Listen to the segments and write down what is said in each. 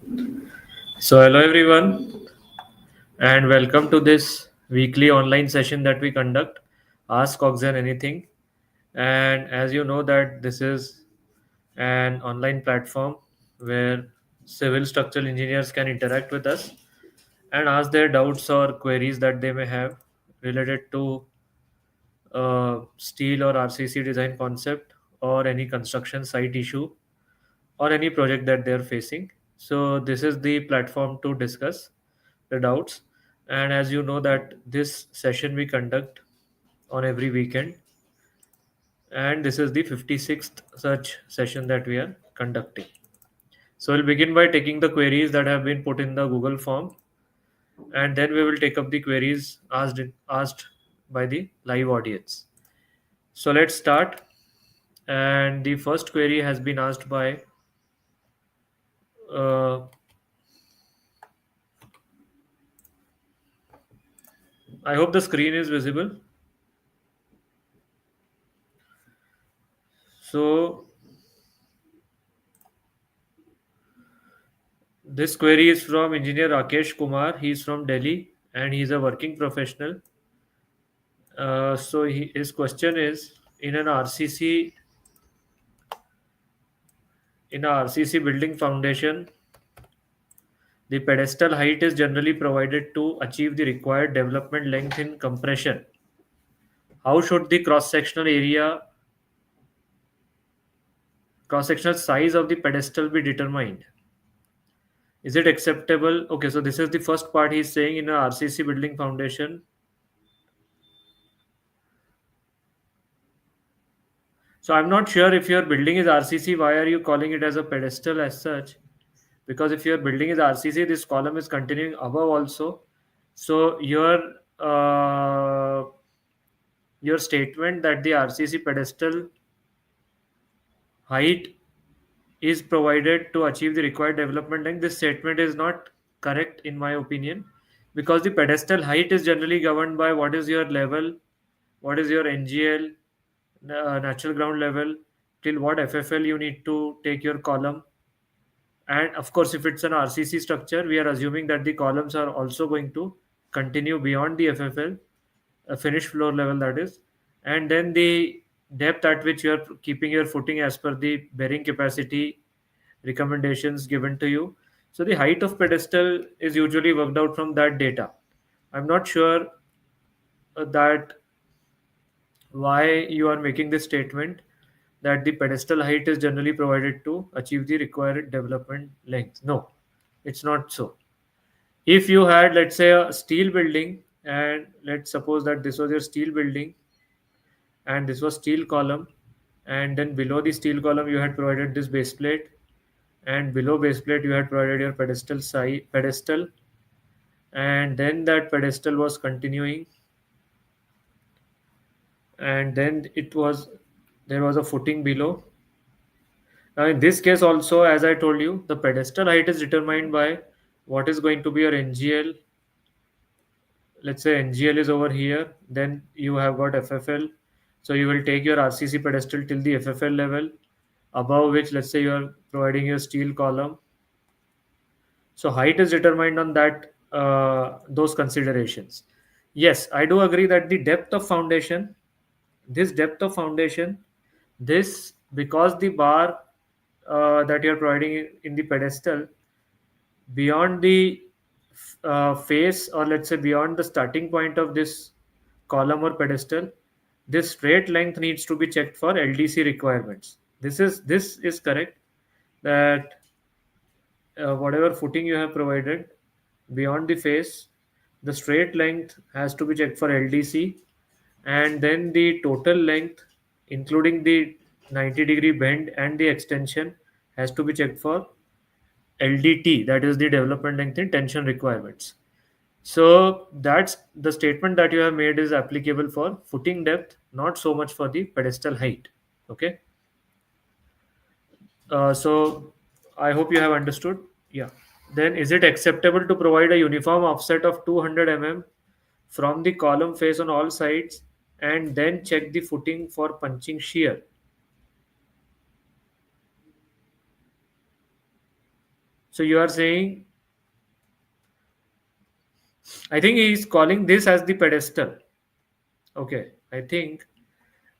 So, hello everyone, and welcome to this weekly online session that we conduct. Ask AuxEn Anything. And as you know, that this is an online platform where civil structural engineers can interact with us and ask their doubts or queries that they may have related to steel or RCC design concept or any construction site issue or any project that they're facing. So this is the platform to discuss the doubts. And as you know that this session we conduct on every weekend, and this is the 56th such session that we are conducting. So we'll begin by taking the queries that have been put in the Google form, and then we will take up the queries asked by the live audience. So let's start. And the first query has been asked by uh, I hope the screen is visible. So this query is from engineer Rakesh Kumar. He's from Delhi and he's a working professional. His question is in a RCC building foundation, the pedestal height is generally provided to achieve the required development length in compression. How should the cross sectional size of the pedestal be determined? Is it acceptable? Okay, so this is the first part he's saying in a RCC building foundation. So I'm not sure if your building is RCC, why are you calling it as a pedestal as such? Because if your building is RCC, this column is continuing above also. So your statement that the RCC pedestal height is provided to achieve the required development length, this statement is not correct in my opinion, because the pedestal height is generally governed by what is your level, what is your NGL, natural ground level, till what FFL you need to take your column. And of course, if it's an RCC structure, we are assuming that the columns are also going to continue beyond the FFL, a finished floor level that is. And then the depth at which you are keeping your footing as per the bearing capacity recommendations given to you. So the height of pedestal is usually worked out from that data. I'm not sure that why you are making this statement that the pedestal height is generally provided to achieve the required development length. No, it's not so. If you had, let's say, a steel building, and let's suppose that this was your steel building and this was steel column, and then below the steel column you had provided this base plate, and below base plate you had provided your pedestal, and then that pedestal was continuing, and then there was a footing below. Now, in this case, also, as I told you, the pedestal height is determined by what is going to be your NGL. Let's say NGL is over here, then you have got FFL. So you will take your RCC pedestal till the FFL level, above which, let's say, you are providing your steel column. So height is determined on that those considerations. Yes, I do agree that the depth of foundation, this depth of foundation, this because the bar that you are providing in the pedestal beyond the face, or let's say beyond the starting point of this column or pedestal, this straight length needs to be checked for LDC requirements. This is correct, that whatever footing you have provided beyond the face, the straight length has to be checked for LDC, and then the total length, including the 90-degree bend and the extension, has to be checked for LDT, that is the development length in tension requirements. So that's the statement that you have made is applicable for footing depth, not so much for the pedestal height. Okay. So I hope you have understood. Yeah. Then is it acceptable to provide a uniform offset of 200 mm from the column face on all sides and then check the footing for punching shear? So you are saying, I think he is calling this as the pedestal. Okay, I think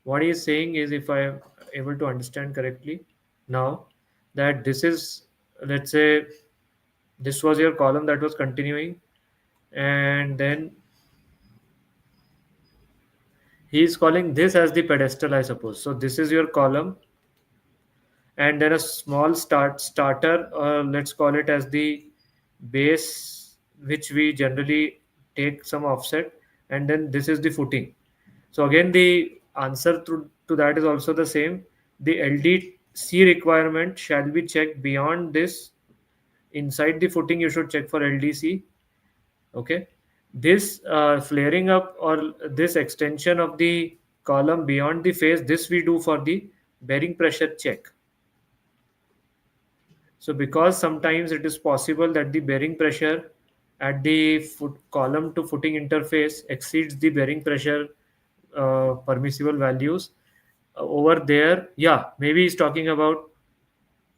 what he is saying is, if I am able to understand correctly now, that this is, let's say, this was your column that was continuing, and then he is calling this as the pedestal, I suppose. So this is your column, and then a small starter, let's call it as the base, which we generally take some offset, and then this is the footing. So again, the answer to that is also the same. The LDC requirement shall be checked beyond this. Inside the footing, you should check for LDC. Okay, this flaring up or this extension of the column beyond the face, this we do for the bearing pressure check. So because sometimes it is possible that the bearing pressure at the column to footing interface exceeds the bearing pressure permissible values over there. Yeah, maybe he's talking about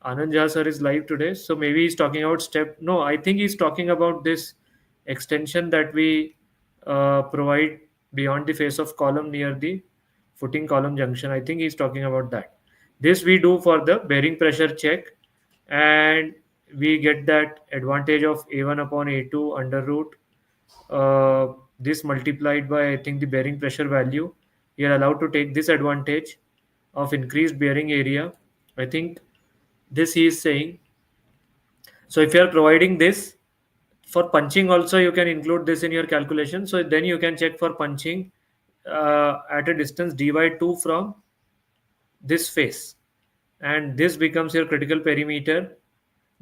Anand Jha sir is live today, so maybe he's talking about step. No, I think he's talking about this extension that we provide beyond the face of column near the footing column junction. I think he's talking about that. This we do for the bearing pressure check, and we get that advantage of A1 upon A2 under root this multiplied by, I think, the bearing pressure value. We are allowed to take this advantage of increased bearing area. I think this he is saying. So if you are providing this for punching also, you can include this in your calculation. So then you can check for punching at a distance d by 2 from this face, and this becomes your critical perimeter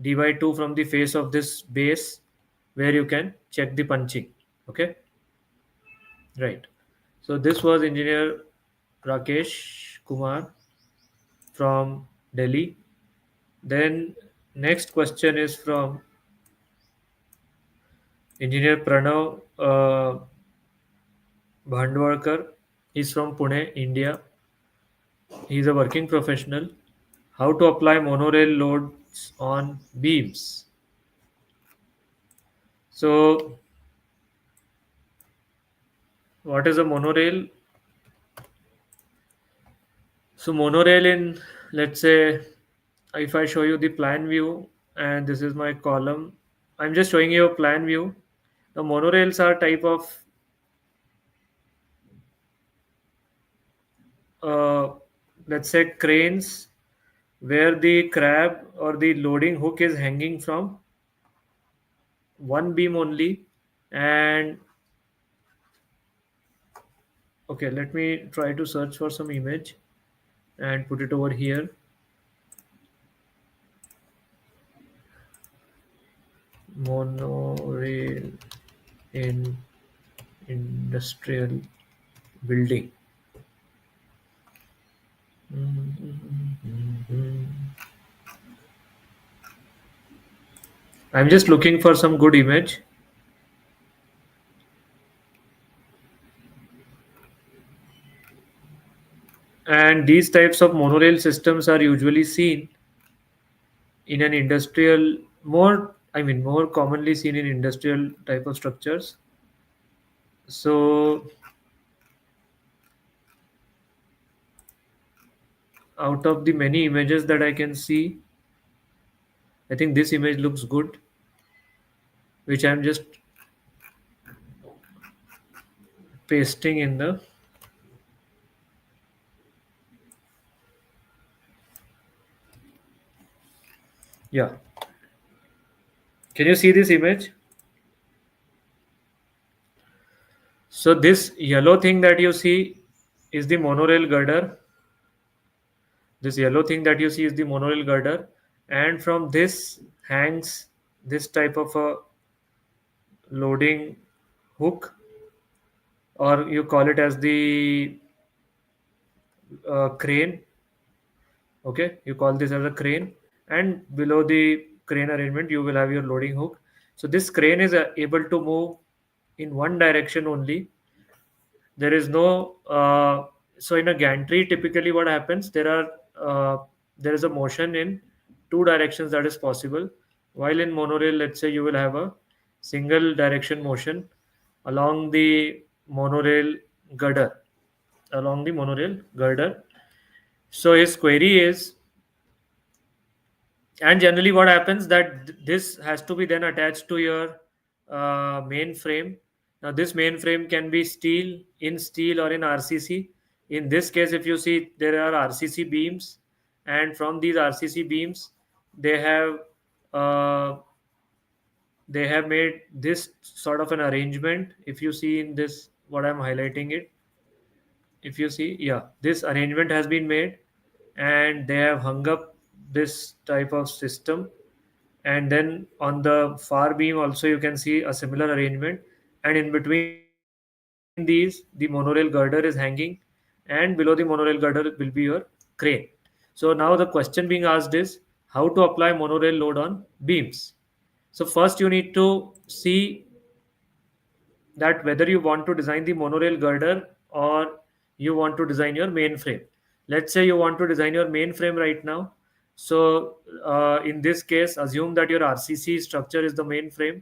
d by 2 from the face of this base, where you can check the punching. Okay, right. So this was engineer Rakesh Kumar from Delhi. Then next question is from engineer Pranav Bhandwarkar. He's from Pune, India. He's a working professional. How to apply monorail loads on beams. So what is a monorail? So monorail in, let's say, if I show you the plan view, and this is my column, I'm just showing you a plan view. The monorails are type of uh, let's say cranes, where the crab or the loading hook is hanging from one beam only. And okay, let me try to search for some image and put it over here. Monorail in industrial building. I'm just looking for some good image. And these types of monorail systems are usually seen in an industrial, more commonly seen in industrial type of structures. So out of the many images that I can see, I think this image looks good, which I'm just pasting in the, yeah. Can you see this image? So this yellow thing that you see is the monorail girder. This yellow thing that you see is the monorail girder, and from this hangs this type of a loading hook, or you call it as the crane. Okay, you call this as a crane, and below the crane arrangement you will have your loading hook. So this crane is able to move in one direction only. There is no so in a gantry, typically what happens, there is a motion in two directions that is possible. While in monorail, let's say you will have a single direction motion along the monorail girder, along the monorail girder. So his query is, and generally what happens that this has to be then attached to your mainframe. Now this mainframe can be steel or in RCC. In this case, if you see, there are RCC beams, and from these RCC beams they have uh, they have made this sort of an arrangement. If you see in this, what I'm highlighting it, if you see, yeah, this arrangement has been made, and they have hung up this type of system. And then on the far beam also you can see a similar arrangement, and in between these the monorail girder is hanging, and below the monorail girder will be your crane. So now the question being asked is how to apply monorail load on beams. So first you need to see that whether you want to design the monorail girder or you want to design your mainframe. Let's say you want to design your mainframe right now. So in this case, assume that your RCC structure is the mainframe,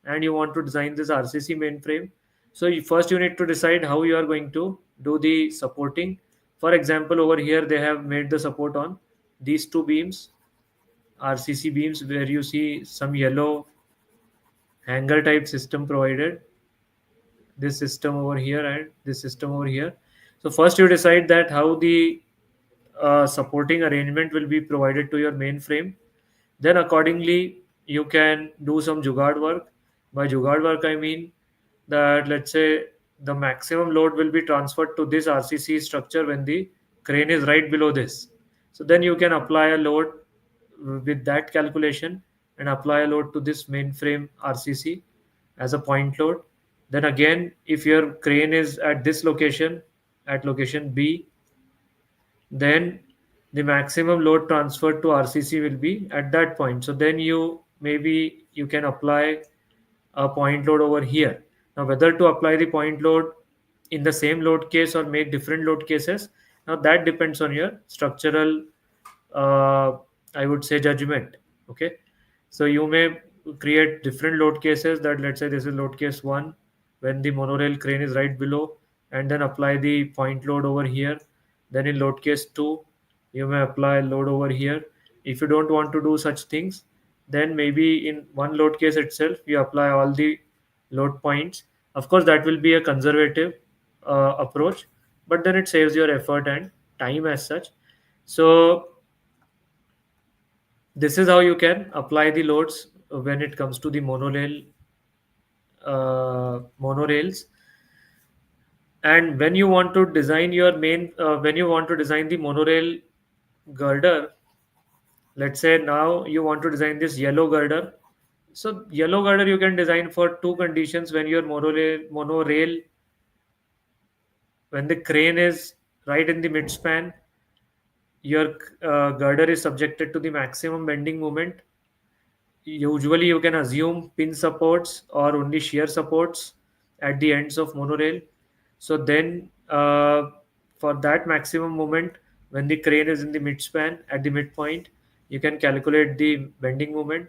and you want to design this RCC mainframe. So first you need to decide how you are going to do the supporting. For example, over here they have made the support on these two beams, RCC beams, where you see some yellow hanger type system provided, this system over here and this system over here. So first you decide that how the supporting arrangement will be provided to your mainframe. Then accordingly you can do some jugaad work. By jugaad work I mean that, let's say, the maximum load will be transferred to this RCC structure when the crane is right below this. So then you can apply a load with that calculation, and apply a load to this mainframe RCC as a point load. Then again, if your crane is at this location, at location B, then the maximum load transferred to RCC will be at that point. So then you can apply a point load over here. Now whether to apply the point load in the same load case or make different load cases, now that depends on your structural, uh, I would say, judgment. Okay, so you may create different load cases. That, let's say, this is load case 1 when the monorail crane is right below, and then apply the point load over here. Then in load case 2 you may apply load over here. If you don't want to do such things, then maybe in one load case itself you apply all the load points. Of course that will be a conservative approach, but then it saves your effort and time as such. So this is how you can apply the loads when it comes to the monorails. And when you want to design your when you want to design the monorail girder, let's say now you want to design this yellow girder. So yellow girder you can design for two conditions: when your monorail, when the crane is right in the midspan, your girder is subjected to the maximum bending moment. Usually you can assume pin supports or only shear supports at the ends of monorail. So then for that maximum moment, when the crane is in the midspan at the midpoint, you can calculate the bending moment.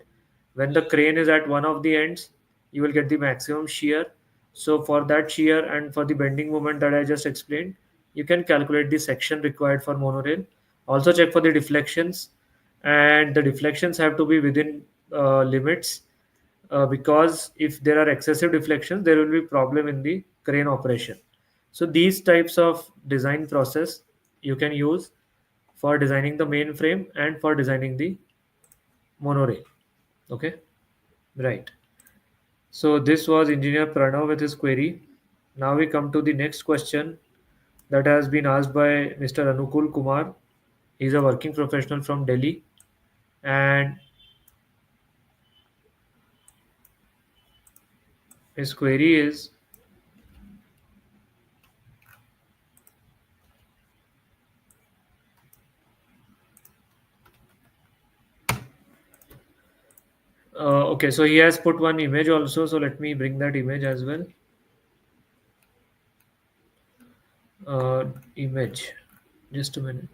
When the crane is at one of the ends, you will get the maximum shear. So for that shear and for the bending moment that I just explained, you can calculate the section required for monorail. Also check for the deflections, and the deflections have to be within limits, because if there are excessive deflections there will be problem in the crane operation. So these types of design process you can use for designing the mainframe and for designing the monorail. Okay, right. So this was engineer Pranav with his query. Now we come to the next question that has been asked by Mr. Anukul Kumar. He's a working professional from Delhi, and his query is, okay, so he has put one image also. So let me bring that image as well. Image. Just a minute.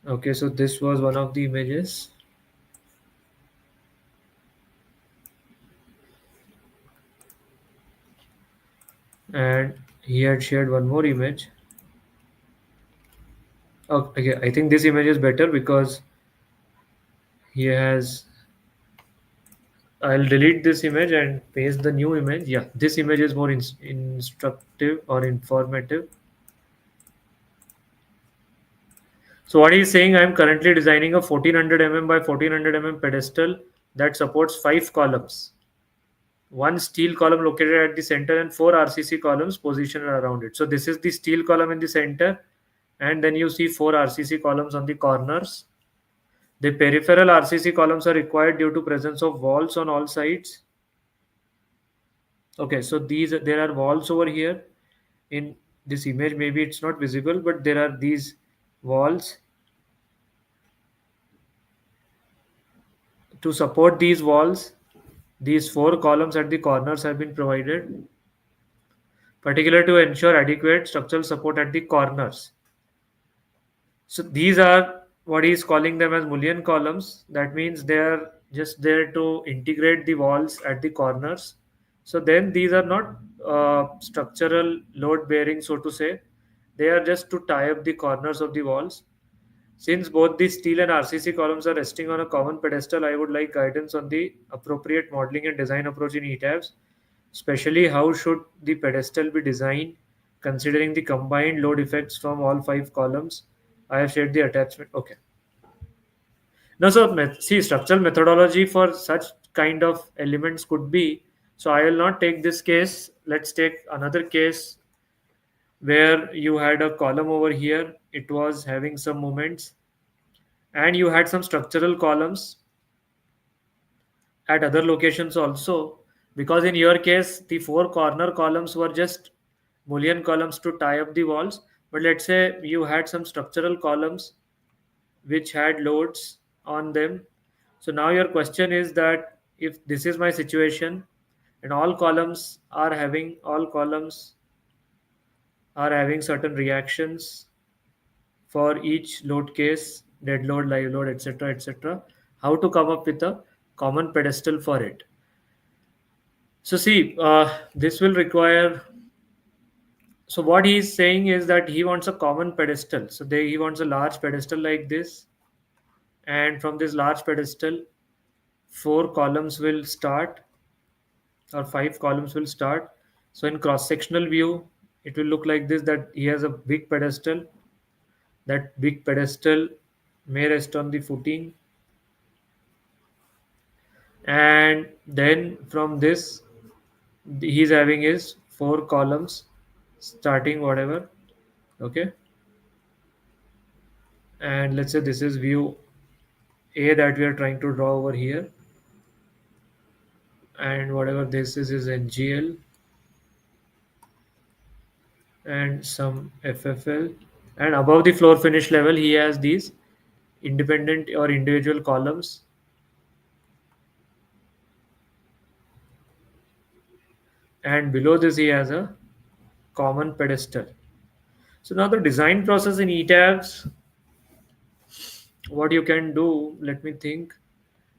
Okay, so this was one of the images, and he had shared one more image. Okay, I think this image is better because he has. I'll delete this image and paste the new image. Yeah, this image is more instructive or informative. So what he's saying, I'm currently designing a 1400 by 1400 pedestal that supports 5 columns. One steel column located at the center and 4 RCC columns positioned around it. So this is the steel column in the center, and then you see 4 RCC columns on the corners. The peripheral RCC columns are required due to presence of walls on all sides. Okay, so these there are walls over here in this image. Maybe it's not visible, but there are these walls. To support these walls, these 4 columns at the corners have been provided, particularly to ensure adequate structural support at the corners. So these are what he's calling them as Mullion columns. That means they are just there to integrate the walls at the corners. So then these are not structural load bearing, so to say. They are just to tie up the corners of the walls. Since both the steel and RCC columns are resting on a common pedestal, I would like guidance on the appropriate modeling and design approach in ETABS, especially how should the pedestal be designed considering the combined load effects from all 5 columns. I have shared the attachment. Okay. Now, so see, structural methodology for such kind of elements could be. So I will not take this case. Let's take another case where you had a column over here. It was having some moments, and you had some structural columns at other locations also, because in your case the 4 corner columns were just Mullion columns to tie up the walls. But let's say you had some structural columns which had loads on them. So now your question is that if this is my situation and all columns are having certain reactions for each load case, dead load, live load, etc., etc., how to come up with a common pedestal for it. So see, this will require. So what he is saying is that he wants a common pedestal. So he wants a large pedestal like this, and from this large pedestal, 4 columns will start, or 5 columns will start. So in cross-sectional view, it will look like this: that he has a big pedestal. That big pedestal may rest on the footing, and then from this, he's having his 4 columns starting whatever. Okay, and let's say this is view A that we are trying to draw over here, and whatever this is NGL and some FFL, and above the floor finish level he has these independent or individual columns, and below this he has a common pedestal. So now the design process in ETABS, what you can do, let me think,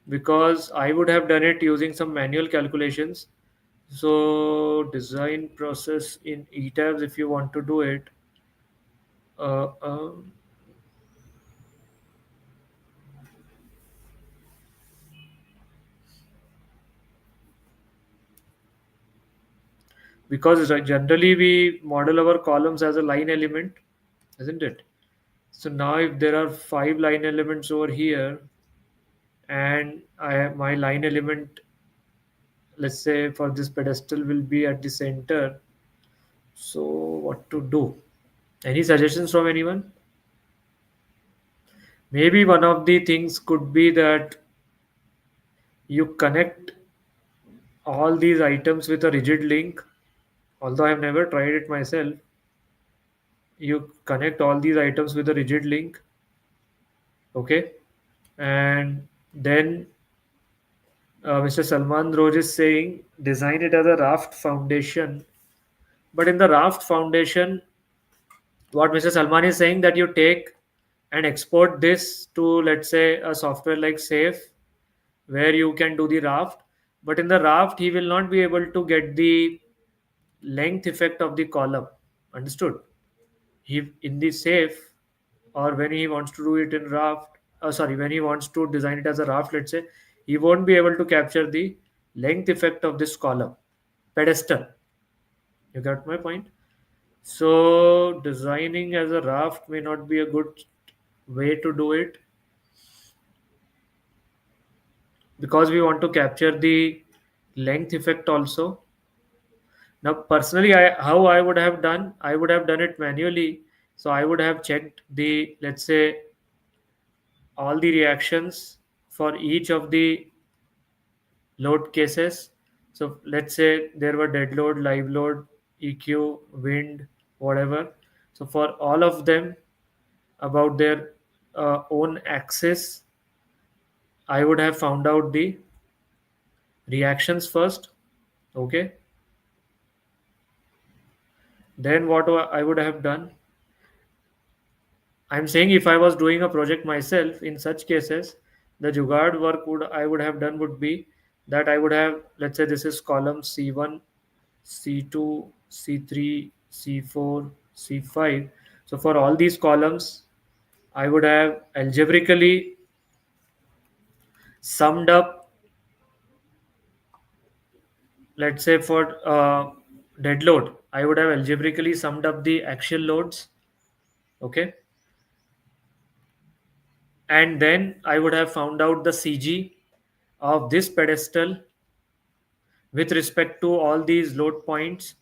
because I would have done it using some manual calculations. So design process in ETABS, if you want to do it, uh, uh, because generally we model our columns as a line element, isn't it? So now if there are 5 line elements over here, and my line element, let's say for this pedestal, will be at the center. So what to do? Any suggestions from anyone? Maybe one of the things could be that you connect all these items with a rigid link. Although I have never tried it myself, you connect all these items with a rigid link. Okay, and then Mr. Salman Roj is saying design it as a raft foundation. But in the raft foundation, what Mr. Salman is saying, that you take and export this to, let's say, a software like Safe, where you can do the raft. But in the raft he will not be able to get the length effect of the column. Understood? He in the Safe, or when he wants to do it in raft, sorry, when he wants to design it as a raft, let's say, he won't be able to capture the length effect of this column pedestal. You got my point? So designing as a raft may not be a good way to do it, because we want to capture the length effect also. Now personally, how I would have done, I would have done it manually. So I would have checked the, let's say, all the reactions for each of the load cases. So let's say there were dead load, live load, EQ, wind, whatever. So for all of them, about their own axis, I would have found out the reactions first. Okay. Then what I would have done, I'm saying if I was doing a project myself, in such cases, the jugaad work would I would have done would be that I would have, let's say this is column C1, C2, C3, C4, C5. So for all these columns, I would have algebraically summed up, let's say for dead load, I would have algebraically summed up the axial loads. Okay. And then I would have found out the CG of this pedestal with respect to all these load points.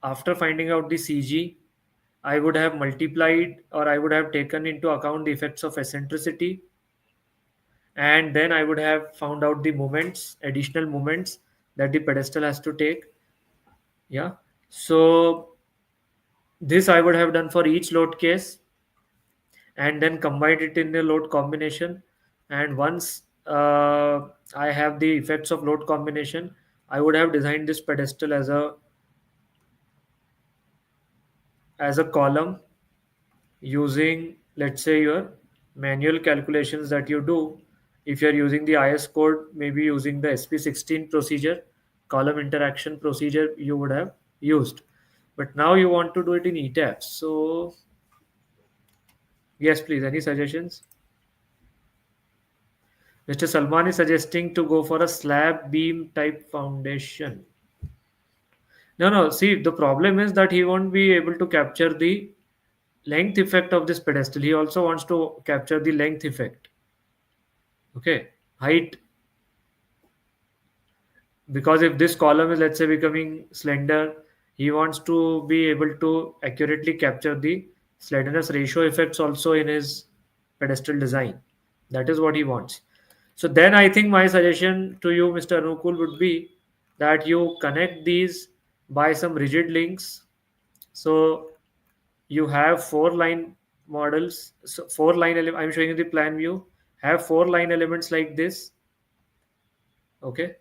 After finding out the CG, I would have multiplied, or I would have taken into account the effects of eccentricity, and then I would have found out the moments, additional moments that the pedestal has to take. Yeah. So this I would have done for each load case, and then combined it in the load combination. And once I have the effects of load combination, I would have designed this pedestal as a column using, let's say, your manual calculations that you do. If you're using the IS code, maybe using the SP16 procedure, column interaction procedure you would have used. But now you want to do it in ETABS. So yes, please, any suggestions? Mr. Salman is suggesting to go for a slab beam type foundation. No, no. See, the problem is that he won't be able to capture the length effect of this pedestal. He also wants to capture the length effect. Okay, height. Because if this column is, let's say, becoming slender, he wants to be able to accurately capture the slenderness ratio effects also in his pedestal design. That is what he wants. So then I think my suggestion to you, Mr. Anukul, would be that you connect these by some rigid links. So you have four line models. So I'm showing you the plan view. Have four line elements like this. Okay.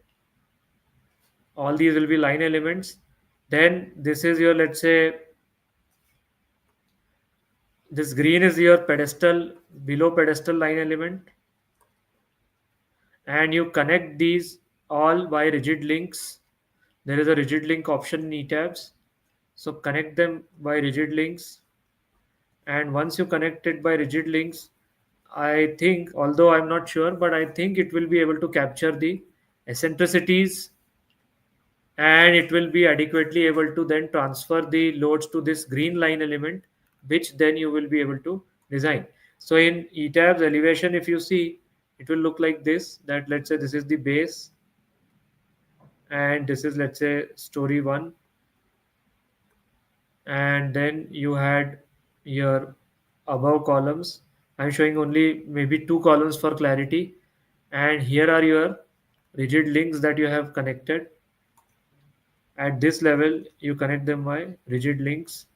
All these will be line elements. Then this is your, let's say, this green is your pedestal, below pedestal line element, and you connect these all by rigid links. There is a rigid link option in ETABS. So connect them by rigid links. And once you connect it by rigid links, I think, although I'm not sure, but I think it will be able to capture the eccentricities, and it will be adequately able to then transfer the loads to this green line element, which then you will be able to design. So in ETABS elevation, if you see, it will look like this, that let's say this is the base, and this is, let's say, story one, and then you had your above columns. I'm showing only maybe two columns for clarity, and here are your rigid links that you have connected. At this level you connect them by rigid links.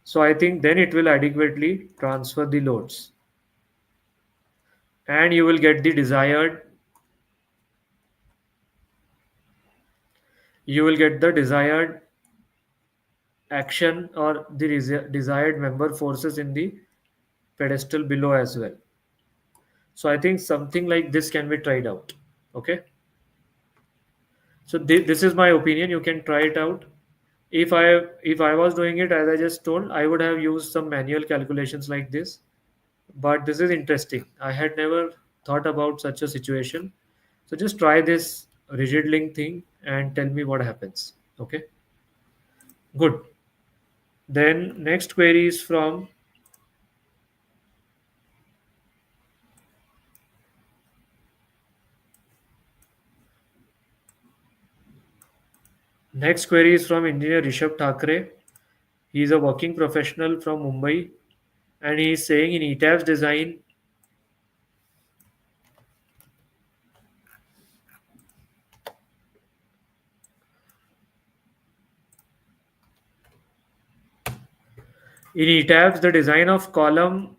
So I think then it will adequately transfer the loads, and you will get the desired action, or the desired member forces in the pedestal below as well. So I think something like this can be tried out. Okay. So this is my opinion. You can try it out. If I was doing it as I just told, I would have used some manual calculations like this. But this is interesting. I had never thought about such a situation. So just try this rigid link thing and tell me what happens. Okay. Good. Then next query is from engineer Rishabh Thakre. He is a working professional from Mumbai, and he is saying in ETABS the design of column,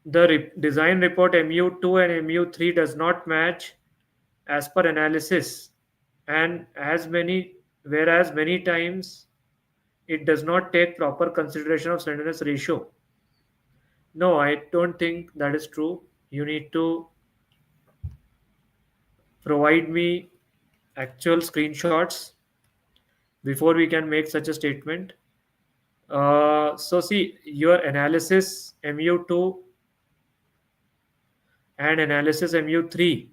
the design report MU2 and MU3 does not match as per analysis, and as many whereas many times it does not take proper consideration of slenderness ratio. No, I don't think that is true. You need to provide me actual screenshots before we can make such a statement. So see, your analysis MU2 and analysis MU3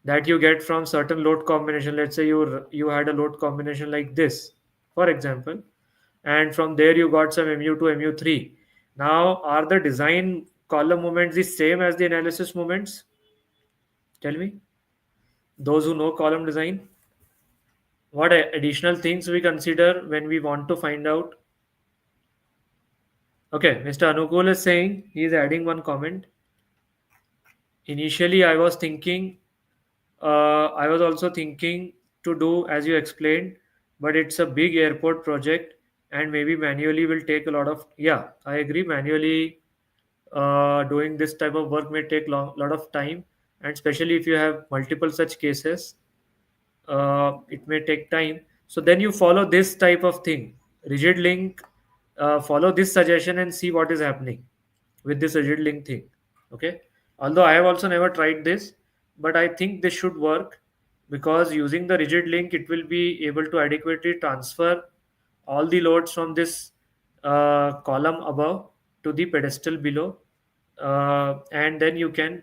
that you get from certain load combination. Let's say you had a load combination like this, for example, and from there you got some MU2, MU3. Now, are the design column moments the same as the analysis moments? Tell me, those who know column design, what additional things we consider when we want to find out. Okay, Mr. Anukul is saying he is adding one comment. Initially, I was also thinking to do as you explained, but it's a big airport project and maybe manually will take a lot of. Yeah, I agree. Manually doing this type of work may take lot of time, and especially if you have multiple such cases, it may take time. So then you follow this type of thing, rigid link. Follow this suggestion and see what is happening with this rigid link thing. Okay. Although I have also never tried this, but I think this should work because using the rigid link, it will be able to adequately transfer all the loads from this column above to the pedestal below, and then you can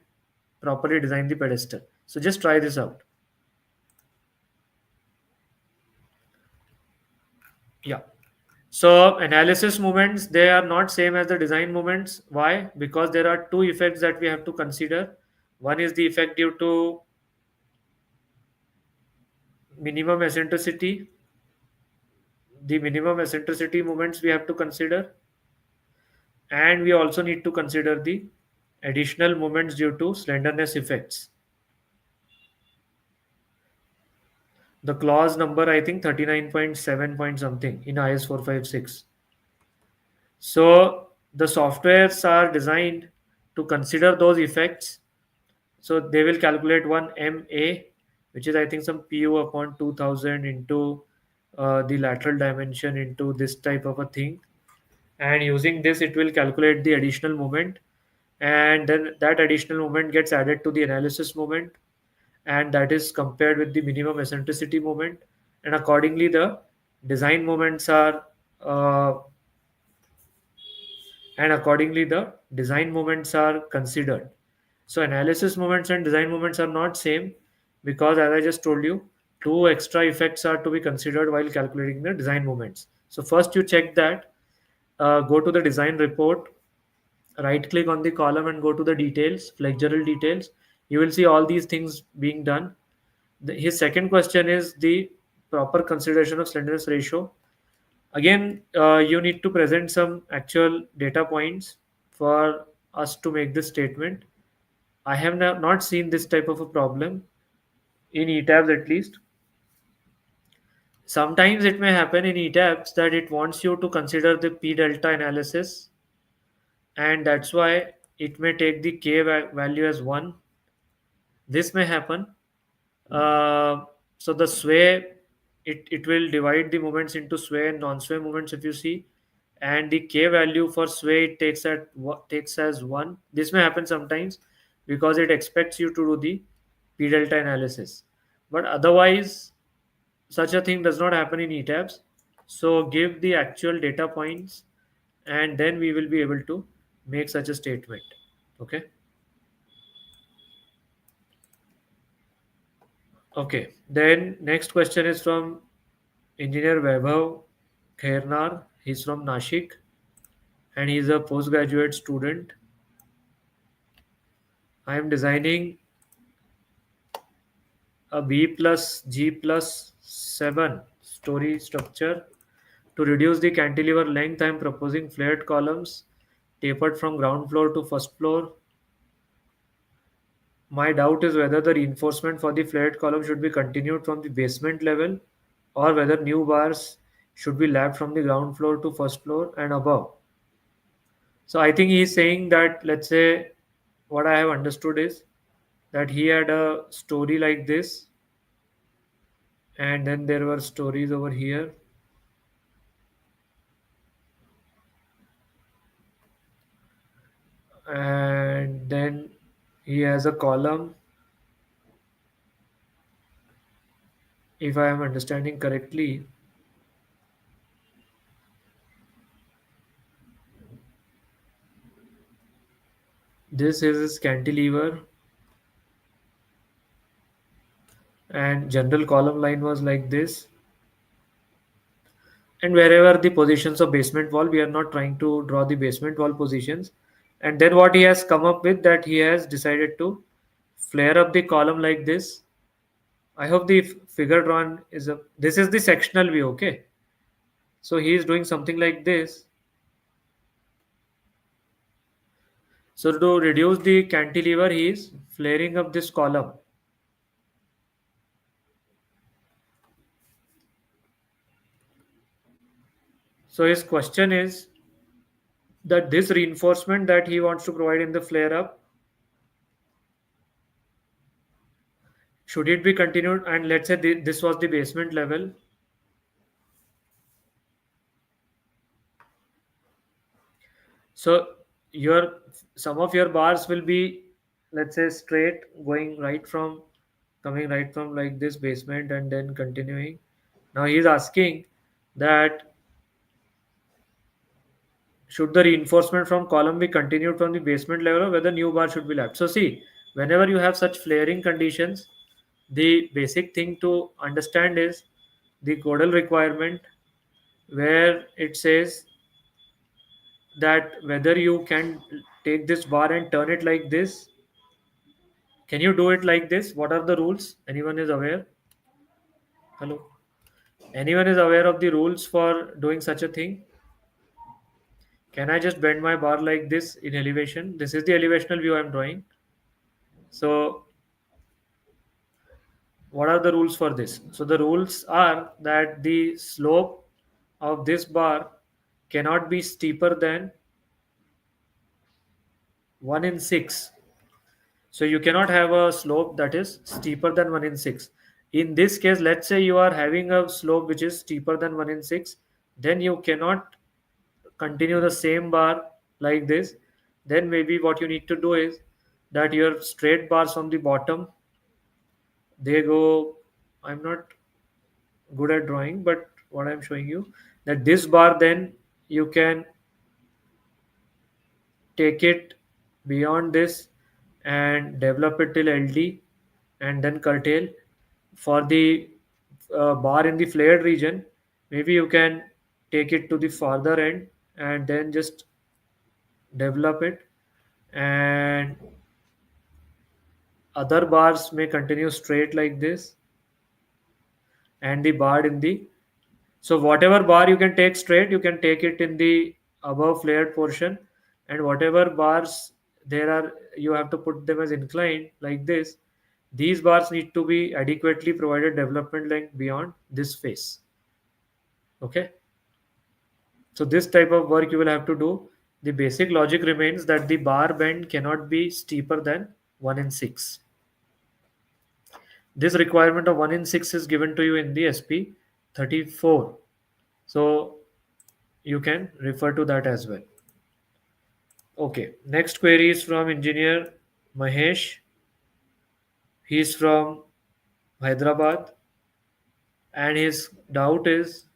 properly design the pedestal. So just try this out. Yeah. So analysis moments, they are not same as the design moments. Why? Because there are two effects that we have to consider. One is the effect due to minimum eccentricity. The minimum eccentricity moments we have to consider, and we also need to consider the additional moments due to slenderness effects. The clause number, I think 39.7 point something in IS 456. So the softwares are designed to consider those effects. So they will calculate one MA, which is I think some PU upon 2000 into the lateral dimension into this type of a thing. And using this, it will calculate the additional moment. And then that additional moment gets added to the analysis moment. And that is compared with the minimum eccentricity moment. And accordingly, the design moments are uh, considered. So analysis moments and design moments are not same because as I just told you, two extra effects are to be considered while calculating the design moments. So first you check that, go to the design report, right click on the column and go to the details, flexural details. You will see all these things being done. His second question is the proper consideration of slenderness ratio. Again, you need to present some actual data points for us to make this statement. I have not seen this type of a problem in ETABS at least. Sometimes it may happen in ETABS that it wants you to consider the P delta analysis, and that's why it may take the K value as 1. This may happen. So the sway, it will divide the moments into sway and non-sway moments if you see. and the k value for sway it takes as 1. This may happen sometimes because it expects you to do the p delta analysis, but otherwise such a thing does not happen in ETABS. So give the actual data points, and then we will be able to make such a statement. Okay. Okay. Then next question is from engineer Vaibhav Khairnar. He's from Nashik and he's a postgraduate student. I am designing a B plus G plus 7 story structure. To reduce the cantilever length, I am proposing flared columns tapered from ground floor to first floor. My doubt is whether the reinforcement for the flared column should be continued from the basement level or whether new bars should be lapped from the ground floor to first floor and above. So I think he is saying that, let's say, what I have understood is that he had a story like this, and then there were stories over here, and then he has a column, if I am understanding correctly. This is his cantilever, and general column line was like this. And wherever the positions of basement wall, we are not trying to draw the basement wall positions. And then what he has come up with, that he has decided to flare up the column like this. I hope the figure drawn is a, this is the sectional view. Okay, so he is doing something like this. So to reduce the cantilever, he is flaring up this column. So his question is that this reinforcement that he wants to provide in the flare up, should it be continued? And let's say this was the basement level. So your some of your bars will be, let's say, straight, going right from, coming right from like this basement and then continuing. Now he's asking that should the reinforcement from column be continued from the basement level or whether new bar should be left. So see, whenever you have such flaring conditions, the basic thing to understand is the codal requirement, where it says that whether you can take this bar and turn it like this. Can you do it like this? What are the rules? Anyone is aware? Hello? Anyone is aware of the rules for doing such a thing? Can I just bend my bar like this in elevation? This is the elevational view I'm drawing. So what are the rules for this? So the rules are that the slope of this bar cannot be steeper than 1 in 6. So you cannot have a slope that is steeper than 1 in 6. In this case, let's say you are having a slope which is steeper than 1 in 6, then you cannot continue the same bar like this. Then maybe what you need to do is that your straight bars from the bottom, they go, I'm not good at drawing, but what I'm showing you, that this bar, then you can take it beyond this and develop it till LD and then curtail. For the bar in the flared region, maybe you can take it to the farther end and then just develop it, and other bars may continue straight like this, and the bar in the, so whatever bar you can take straight, you can take it in the above flared portion, and whatever bars there are, you have to put them as inclined like this. These bars need to be adequately provided development length beyond this face. Okay, so this type of work you will have to do. The basic logic remains that the bar bend cannot be steeper than 1 in 6. This requirement of 1 in 6 is given to you in the SP 34. So You can refer to that as well. Okay, next query is from engineer Mahesh. He is from Hyderabad, and his doubt is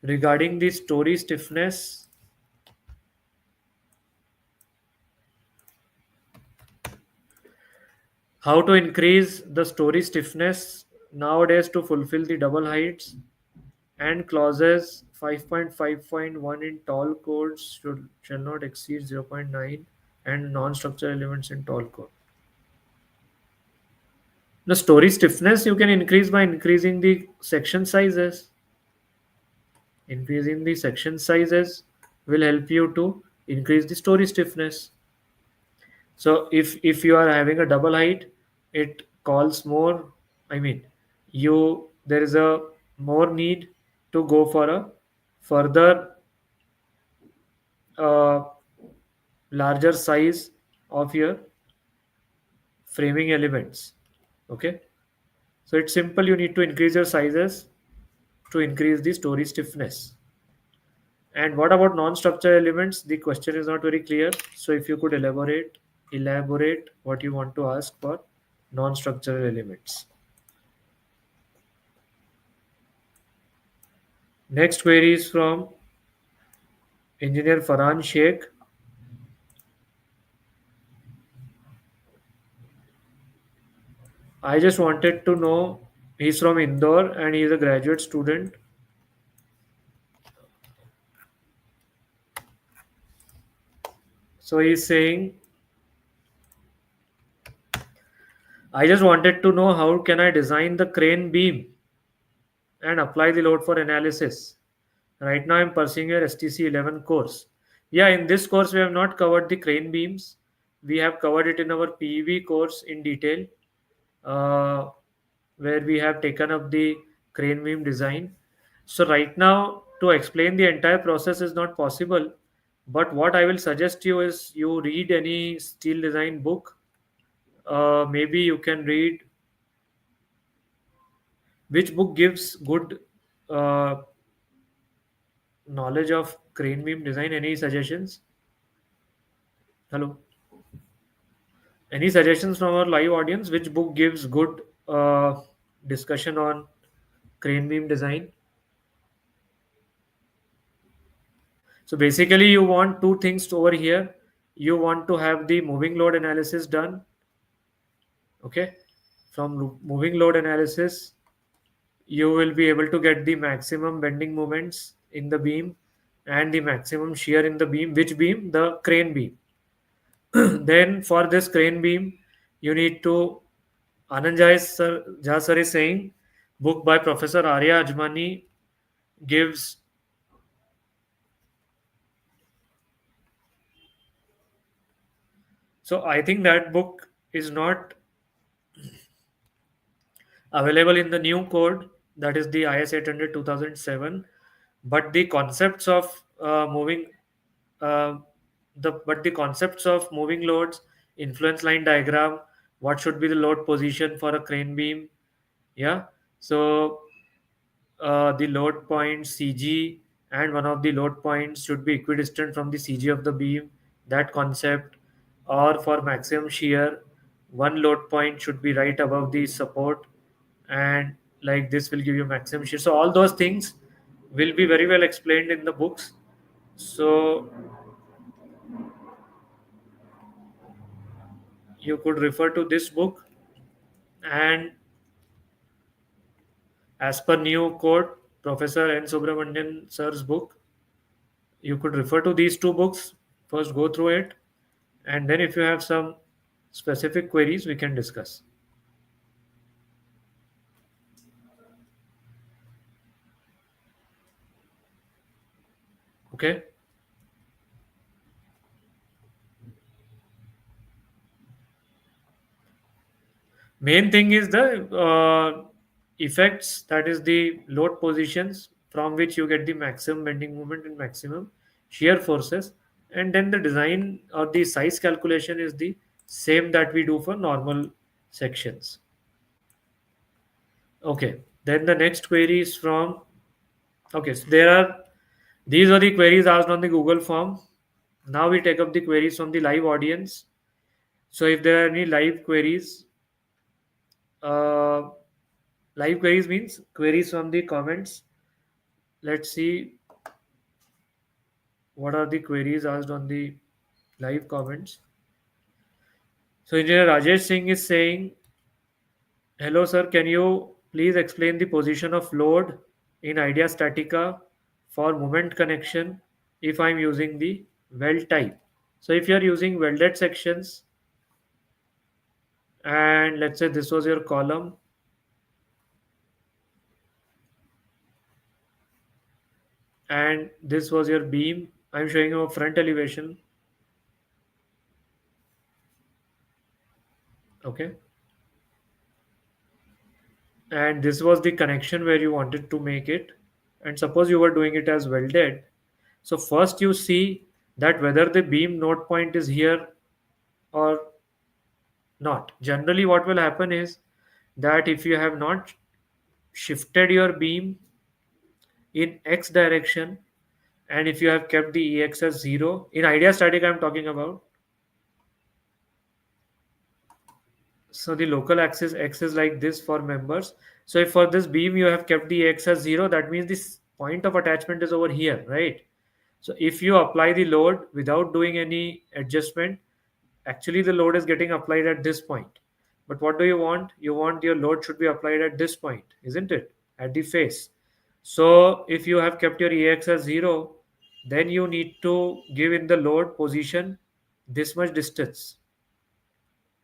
regarding the story stiffness. How to increase the story stiffness nowadays to fulfill the double heights and clauses 5.5.1 in tall codes shall not exceed 0.9 and non-structural elements in tall code. The story stiffness you can increase by increasing the section sizes. Increasing the section sizes will help you to increase the story stiffness. So if you are having a double height, it calls more. I mean, you there is a more need to go for a further uh, larger size of your framing elements. Okay, so it's simple. You need to increase your sizes to increase the story stiffness. And what about non-structural elements? The question is not very clear. So if you could elaborate what you want to ask for non-structural elements. Next query is from engineer Farhan Sheikh. I just wanted to know, he's from Indore and he's a graduate student. So he's saying, I just wanted to know how can I design the crane beam and apply the load for analysis. Right now I'm pursuing your STC 11 course. Yeah, in this course we have not covered the crane beams. We have covered it in our PEV course in detail, uh, where we have taken up the crane beam design. So right now to explain the entire process is not possible. But what I will suggest you is you read any steel design book. Maybe you can read which book gives good uh, knowledge of crane beam design. Any suggestions? Hello. Any suggestions from our live audience? Which book gives good discussion on crane beam design? So basically, you want two things over here. You want to have the moving load analysis done. Okay. From moving load analysis, you will be able to get the maximum bending moments in the beam and the maximum shear in the beam. Which beam? The crane beam. Then for this crane beam, you need to Anand Jha sir is saying book by Professor Arya Ajmani gives. So I think that book is not available in the new code, that is the IS 800 2007, but the concepts of moving uh, the concepts of moving loads, influence line diagram, what should be the load position for a crane beam. Yeah. So the load point CG and one of the load points should be equidistant from the CG of the beam, that concept. Or for maximum shear, one load point should be right above the support, and like this will give you maximum shear. So all those things will be very well explained in the books. So you could refer to this book, and as per new code, Professor N. Subramanian sir's book, you could refer to these two books. First go through it, and then if you have some specific queries we can discuss. Okay. Main thing is the effects, that is the load positions from which you get the maximum bending moment and maximum shear forces, and then the design or the size calculation is the same that we do for normal sections. Okay, then the next query is from, okay, so there are These are the queries asked on the Google form. Now we take up the queries from the live audience. So if there are any live queries, uh, live queries means queries from the comments. Let's see what are the queries asked on the live comments. So Engineer Rajesh Singh is saying, hello sir, can you please explain the position of load in Idea Statica for moment connection if I'm using the weld type? So if you are using welded sections and let's say this was your column and this was your beam, I'm showing you a front elevation. Okay, and this was the connection where you wanted to make it, and suppose you were doing it as welded. So first you see that whether the beam node point is here or not. Generally what will happen is that if you have not shifted your beam in x direction, and if you have kept the ex as 0 in idea static I'm talking about, so the local axis x is like this for members. So if for this beam you have kept the x as 0, that means this point of attachment is over here, right? So if you apply the load without doing any adjustment, actually the load is getting applied at this point. But what do you want? You want your load should be applied at this point, isn't it? At the face. So if you have kept your ex as 0, then you need to give in the load position this much distance.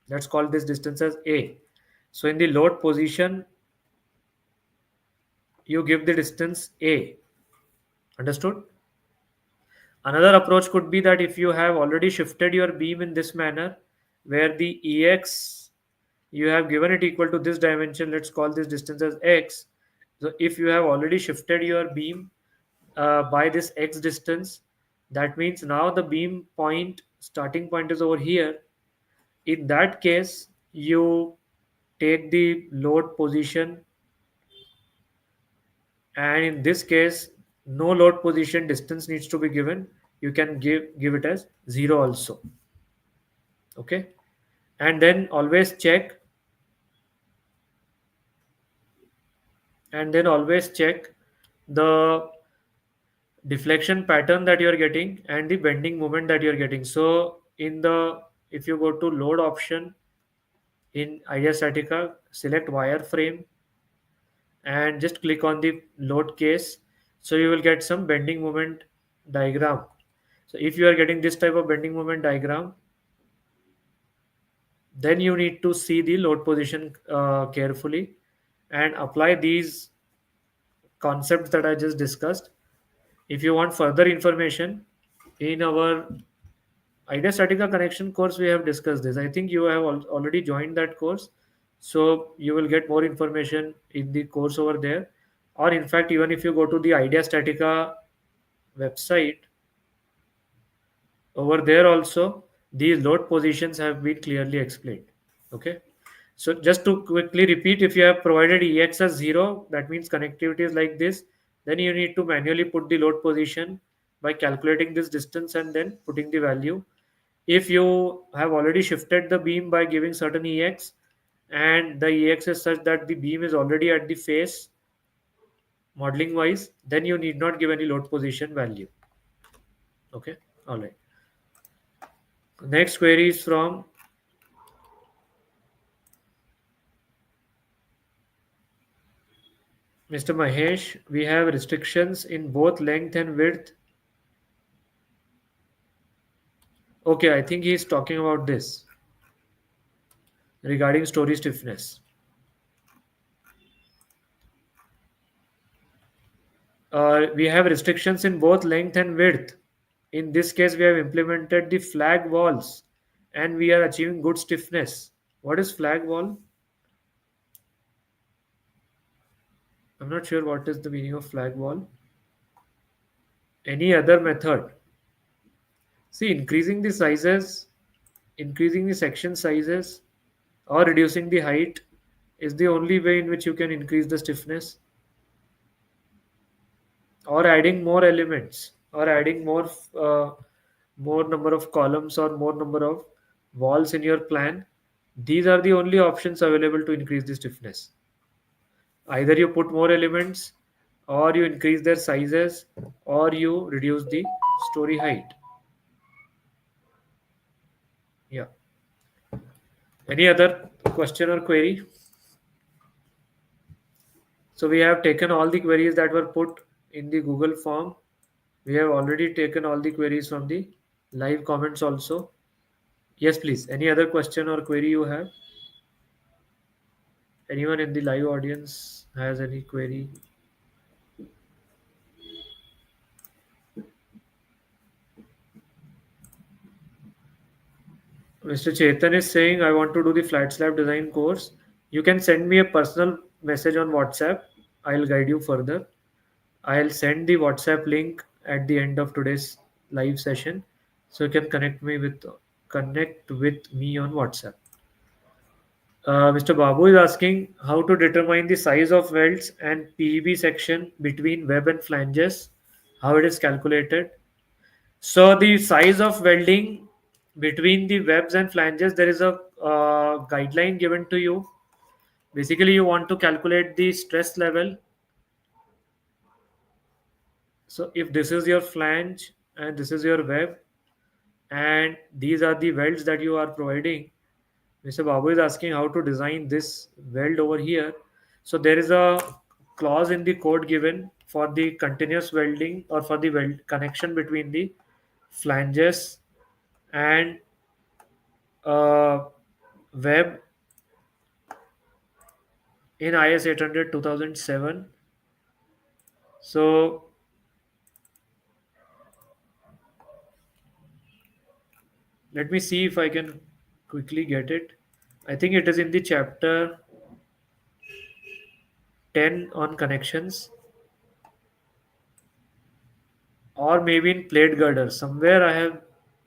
Let's call this distance as A. So in the load position, you give the distance A. Understood? Another approach could be that if you have already shifted your beam in this manner, where the Ex, you have given it equal to this dimension, let's call this distance as X. So if you have already shifted your beam by this X distance, that means now the beam point, starting point is over here. In that case, you take the load position, and in this case no load position distance needs to be given. You can give it as 0 also. Okay, and then always check, and then always check the deflection pattern that you're getting and the bending moment that you're getting. So in the, if you go to load option in idea statica, select wireframe and just click on the load case. So you will get some bending moment diagram. So if you are getting this type of bending moment diagram, then you need to see the load position carefully and apply these concepts that I just discussed. If you want further information, in our idea statica connection course we have discussed this. I think you have already joined that course, so you will get more information in the course over there. Or in fact, even if you go to the idea statica website, over there also these load positions have been clearly explained. Okay, so just to quickly repeat, if you have provided ex as 0, that means connectivity is like this, then you need to manually put the load position by calculating this distance and then putting the value. If you have already shifted the beam by giving certain ex, and the ex is such that the beam is already at the face modeling wise, then you need not give any load position value. Okay, all right. Next query is from Mr. Mahesh. We have restrictions in both length and width. Okay, I think he is talking about this regarding story stiffness. We have restrictions in both length and width. In this case, we have implemented the flag walls and we are achieving good stiffness. What is flag wall? I'm not sure what is the meaning of flag wall. Any other method? See, increasing the sizes, increasing the section sizes, or reducing the height is the only way in which you can increase the stiffness. or adding more elements, or adding more number of columns or more number of walls in your plan. These are the only options available to increase the stiffness. Either you put more elements, or you increase their sizes, or you reduce the story height. Yeah. Any other question or query? So we have taken all the queries that were put in the Google form. We have already taken all the queries from the live comments also. Yes, please. Any other question or query you have? Anyone in the live audience has any query? Mr. Chetan is saying, I want to do the flat slab design course. You can send me a personal message on WhatsApp. I'll guide you further. I'll send the WhatsApp link at the end of today's live session, so you can connect with me on WhatsApp. Mr. Babu is asking how to determine the size of welds and PEB section between web and flanges, how it is calculated. So the size of welding between the webs and flanges, there is a guideline given to you. Basically, you want to calculate the stress level. So if this is your flange and this is your web, and these are the welds that you are providing, Mr. Babu is asking how to design this weld over here. So there is a clause in the code given for the continuous welding, or for the weld connection between the flanges and web in IS 800 2007. So let me see if I can quickly get it. I think it is in the chapter 10 on connections, or maybe in plate girder. Somewhere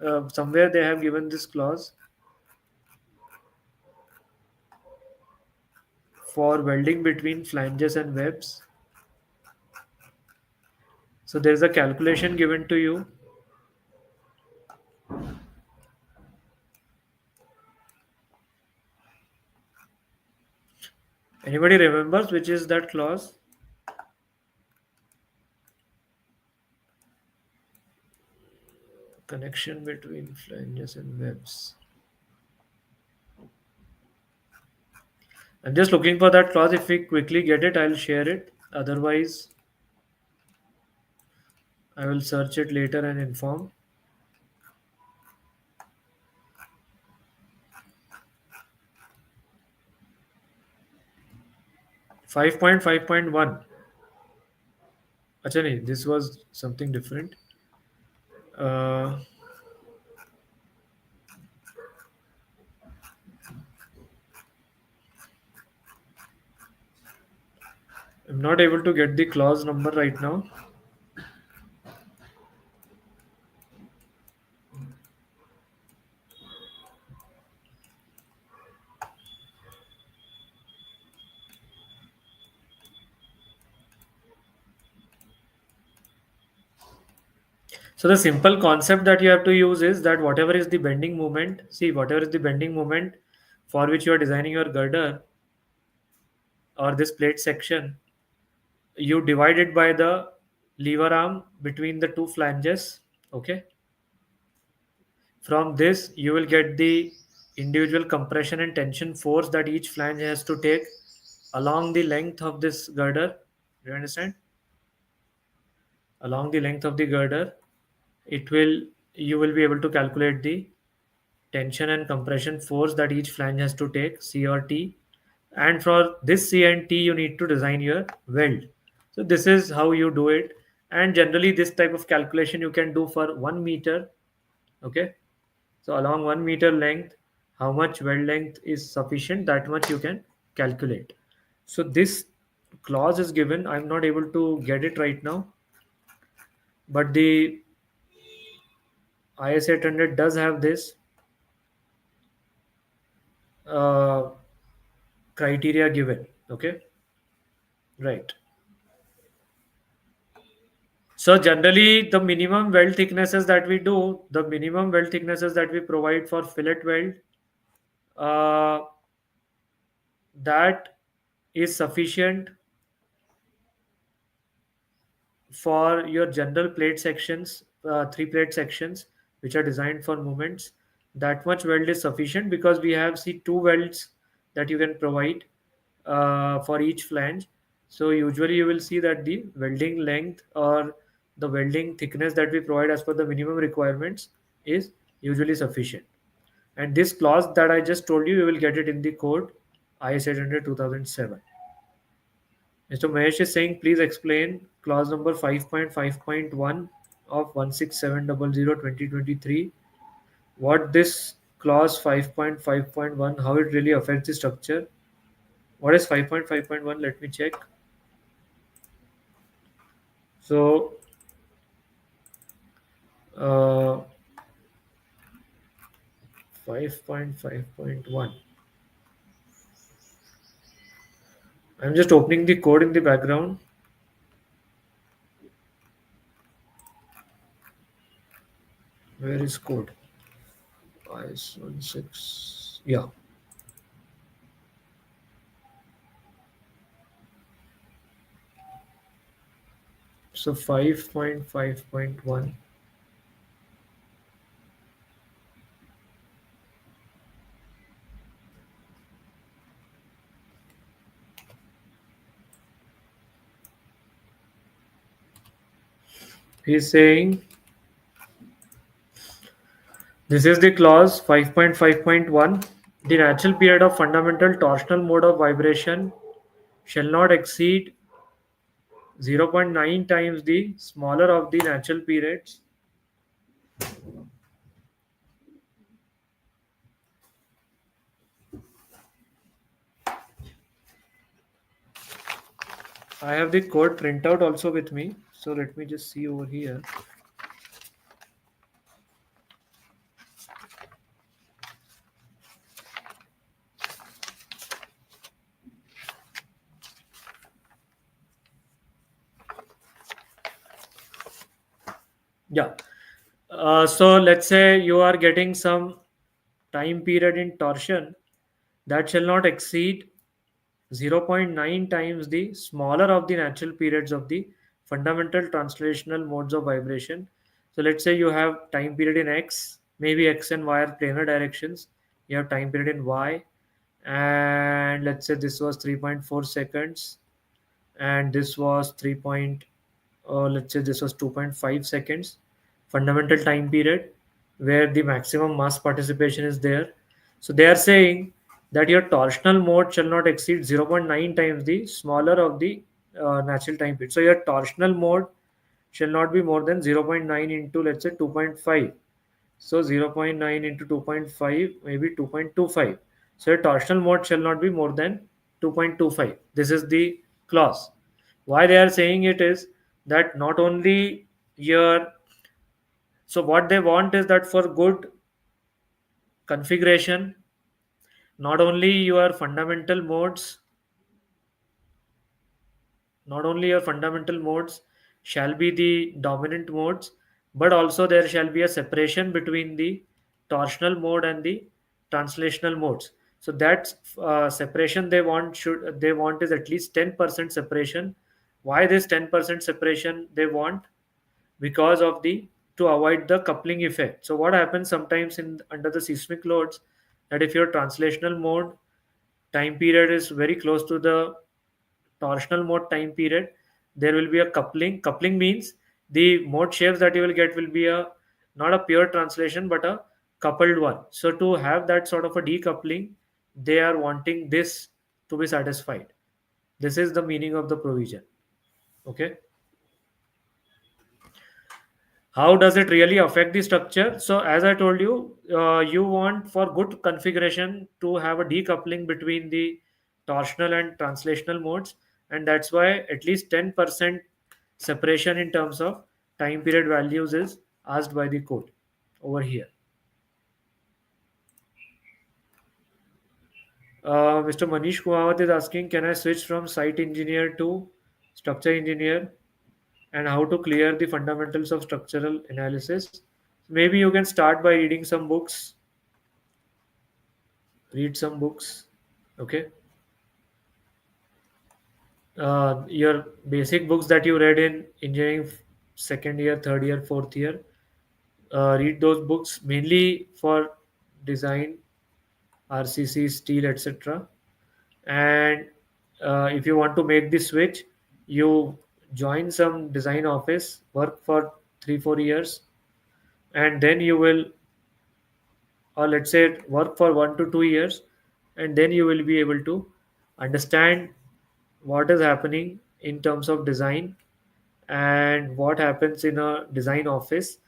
they have given this clause for welding between flanges and webs. So there is a calculation given to you. Anybody remembers which is that clause? Connection between flanges and webs. I'm just looking for that clause. If we quickly get it, I'll share it. Otherwise, I will search it later and inform. 5.5.1. Acha nahi, this was something different. Uh, I'm not able to get the clause number right now. So the simple concept that you have to use is that whatever is the bending moment, see whatever is the bending moment for which you are designing your girder or this plate section, you divide it by the lever arm between the two flanges. Okay. From this, you will get the individual compression and tension force that each flange has to take along the length of this girder. Do you understand? Along the length of the girder, it will you will be able to calculate the tension and compression force that each flange has to take, C or T. And for this C and T, you need to design your weld. So this is how you do it. And generally, this type of calculation you can do for 1 meter. Okay. So along 1 meter length, how much weld length is sufficient, that much you can calculate. So this clause is given. I'm not able to get it right now, but the IS 800 does have this uh, criteria given. Okay, right. So generally, the minimum weld thicknesses that we provide for fillet weld, uh, that is sufficient for your general plate sections, three plate sections, which are designed for movements. That much weld is sufficient because we have see two welds that you can provide for each flange. So usually you will see that the welding length or the welding thickness that we provide as per the minimum requirements is usually sufficient. And this clause that I just told you, you will get it in the code IS 800 2007. Mr. Mahesh is saying, please explain clause number 5.5.1 of 16700/2023. What this clause 5.5.1, how it really affects the structure. What is 5.5.1? Let me check. So, uh, 5.5.1. I'm just opening the code in the background. Where is code? IS 16. Yeah. So 5.5.1. He's saying this is the clause 5.5.1. The natural period of fundamental torsional mode of vibration shall not exceed 0.9 times the smaller of the natural periods. I have the code printout also with me. So let me just see over here. Yeah. So let's say you are getting some time period in torsion that shall not exceed 0.9 times the smaller of the natural periods of the fundamental translational modes of vibration. So let's say you have time period in x, maybe x and y are planar directions. You have time period in y, and let's say this was 3.4 seconds, and this was 3. Let's say this was 2.5 seconds. Fundamental time period where the maximum mass participation is there. So they are saying that your torsional mode shall not exceed 0.9 times the smaller of the natural time period. So your torsional mode shall not be more than 0.9 into, let's say, 2.5. So 0.9 into 2.5, maybe 2.25. So your torsional mode shall not be more than 2.25. This is the clause. Why they are saying it is that not only your, so what they want is that for good configuration, not only your fundamental modes, not only your fundamental modes shall be the dominant modes, but also there shall be a separation between the torsional mode and the translational modes. So that separation they want is at least 10% separation. Why this 10% separation they want? Because of the, to avoid the coupling effect. So what happens sometimes in under the seismic loads, that if your translational mode time period is very close to the torsional mode time period, there will be a coupling. Coupling means the mode shapes that you will get will be a, not a pure translation but a coupled one. So to have that sort of a decoupling, they are wanting this to be satisfied. This is the meaning of the provision. Okay. How does it really affect the structure? So as I told you, you want for good configuration to have a decoupling between the torsional and translational modes, and that's why at least 10% separation in terms of time period values is asked by the code over here. Mr. Manish Kumawat is asking, can I switch from site engineer to structure engineer and how to clear the fundamentals of structural analysis. Maybe you can start by reading some books. Read some books. Okay. Your basic books that you read in engineering second year, third year, fourth year. Read those books mainly for design, RCC, steel, etc. And if you want to make the switch, you join some design office, work for 3 4 years, and then you will, or let's say work for 1 to 2 years, and then you will be able to understand what is happening in terms of design and what happens in a design office.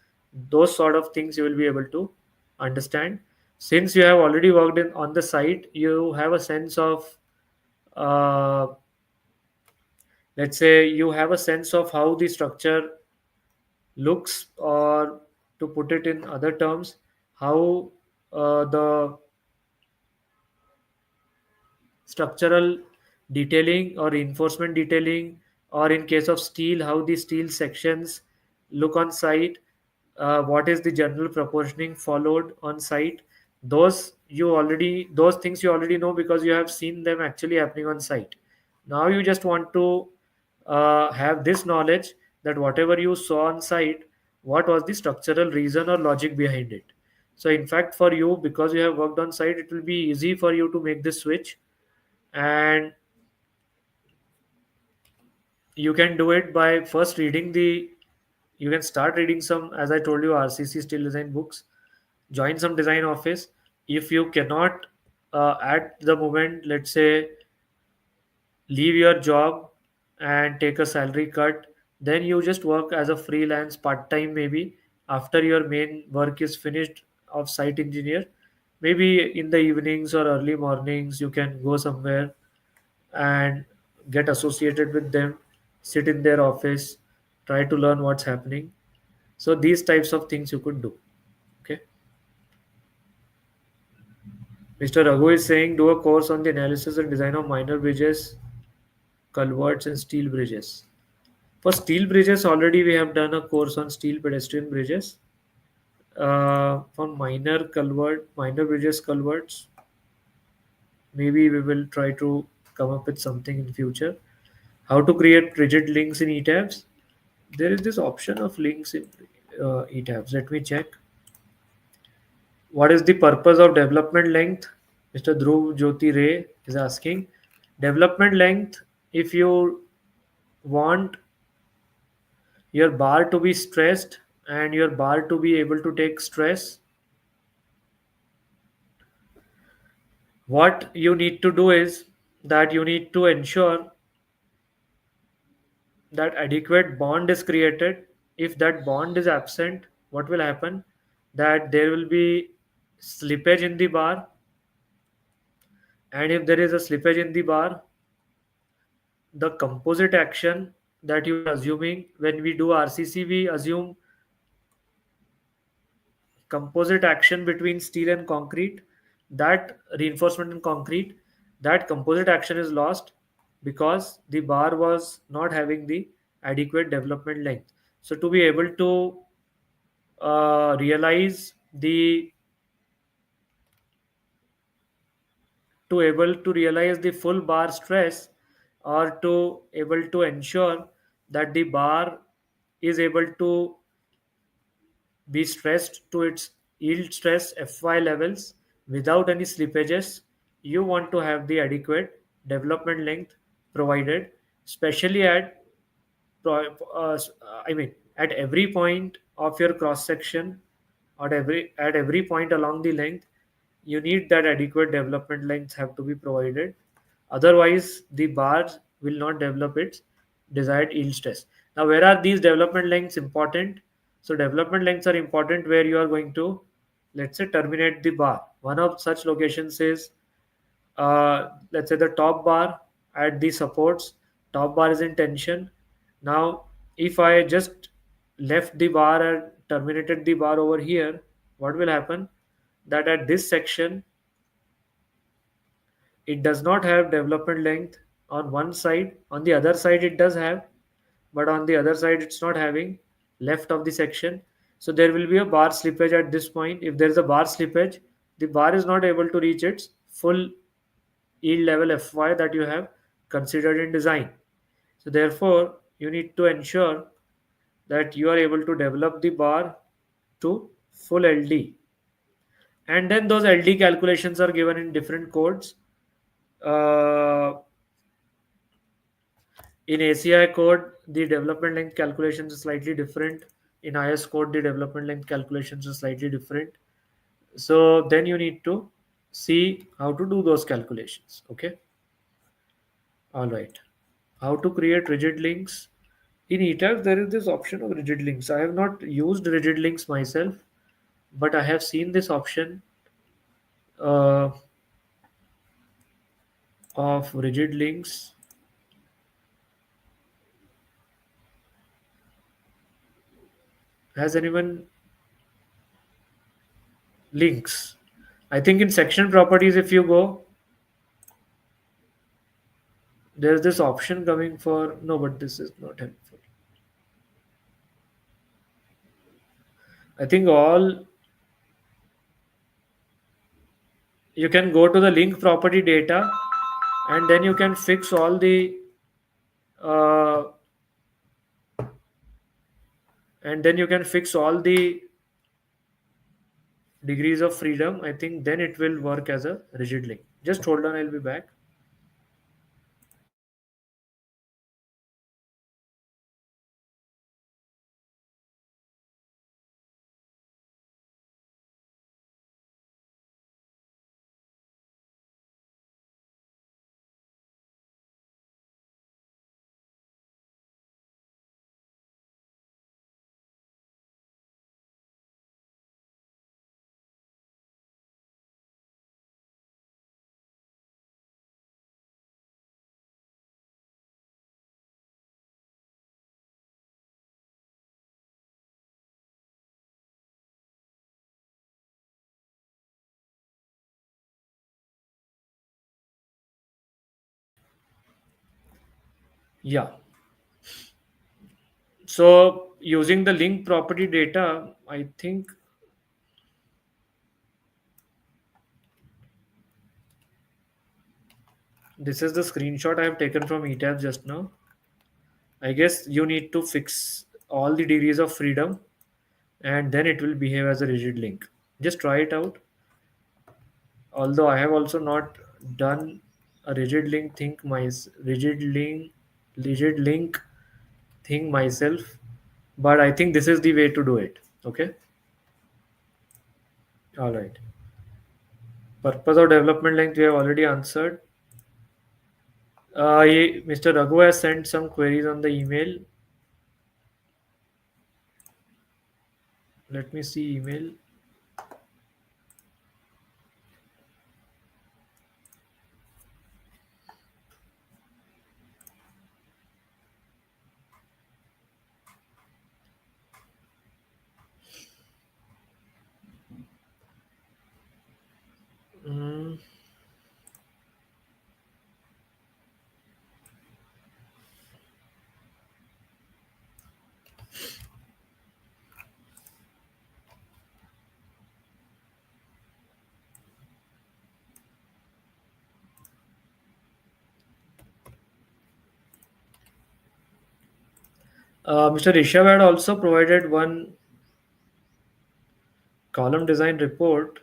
Those sort of things you will be able to understand. Since you have already worked in on the site, you have a sense of, uh, let's say you have a sense of how the structure looks, or to put it in other terms, how the structural detailing or reinforcement detailing, or in case of steel, how the steel sections look on site, what is the general proportioning followed on site. Those things you already know because you have seen them actually happening on site. Now you just want to have this knowledge that whatever you saw on site, what was the structural reason or logic behind it. So in fact, for you, because you have worked on site, it will be easy for you to make this switch. And you can do it by first reading the you can start reading some, as I told you, RCC steel design books. Join some design office. If you cannot at the moment, let's say, leave your job and take a salary cut, then you just work as a freelance part time, maybe after your main work is finished of site engineer. Maybe in the evenings or early mornings you can go somewhere and get associated with them, sit in their office, try to learn what's happening. So these types of things you could do. Okay. Mr. Raghu is saying do a course on the analysis and design of minor bridges, culverts, and steel bridges. For steel bridges, already we have done a course on steel pedestrian bridges. For minor bridges, culverts, maybe we will try to come up with something in future. How to create rigid links in ETABS? There is this option of links in ETABS. Let me check. What is the purpose of development length? Mr. Dhruv Jyoti Ray is asking. Development length, if you want your bar to be stressed and your bar to be able to take stress, what you need to do is that you need to ensure that adequate bond is created. If that bond is absent, what will happen? That there will be slippage in the bar, and if there is a slippage in the bar, the composite action that you are assuming, when we do RCC, we assume composite action between steel and concrete, that reinforcement in concrete, that composite action is lost because the bar was not having the adequate development length. So to be able to realize the full bar stress, or to able to ensure that the bar is able to be stressed to its yield stress Fy levels without any slippages, you want to have the adequate development length provided, especially at I mean at every point of your cross section, or at every point along the length, you need that adequate development lengths have to be provided. Otherwise, the bar will not develop its desired yield stress. Now, where are these development lengths important? So, development lengths are important where you are going to, let's say, terminate the bar. One of such locations is, let's say, the top bar at the supports. Top bar is in tension. Now, if I just left the bar and terminated the bar over here, what will happen? That at this section, it does not have development length on one side. On the other side, it does have, but on the other side it's not having left of the section. So there will be a bar slippage at this point. If there is a bar slippage, the bar is not able to reach its full yield level Fy that you have considered in design. So therefore, you need to ensure that you are able to develop the bar to full LD. And then those LD calculations are given in different codes. Uh, in ACI code, the development length calculations is slightly different. In IS code, the development length calculations is slightly different. So then you need to see how to do those calculations. Okay. All right. How to create rigid links? In ETABS, there is this option of rigid links. I have not used rigid links myself, but I have seen this option uh, of rigid links. Has anyone links? I think in section properties, if you go, there's this option coming for no, but this is not helpful. I think all you can go to the link property data, and then you can fix all the uh, and then you can fix all the degrees of freedom. I think then it will work as a rigid link. Just hold on, I'll be back. Yeah. So using the link property data, I think this is the screenshot I have taken from ETAB just now. I guess you need to fix all the degrees of freedom, and then it will behave as a rigid link. Just try it out. Although I have also not done a rigid link thing myself, but I think this is the way to do it. Okay. All right. Purpose of development length we have already answered. Mr. Raghu has sent some queries on the email. Let me see email. Mm, Mr. Rishabh had also provided one column design report.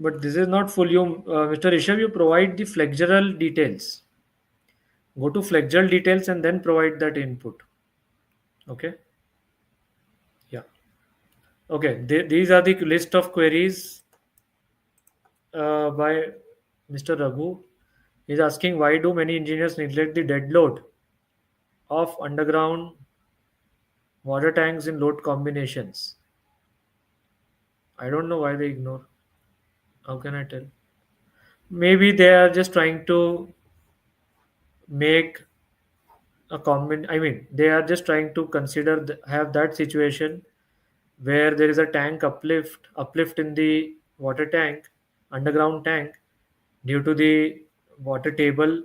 But this is not full. Mr. Rishabh, you provide the flexural details. Go to flexural details and then provide that input. Okay. Yeah. Okay. These are the list of queries by Mr. Raghu. He's asking why do many engineers neglect the dead load of underground Water tanks in load combinations. I don't know why they ignore. How can I tell? Maybe they are just trying to make a common. I mean, they are just trying to consider have that situation where there is a tank uplift in the water tank, underground tank, due to the water table,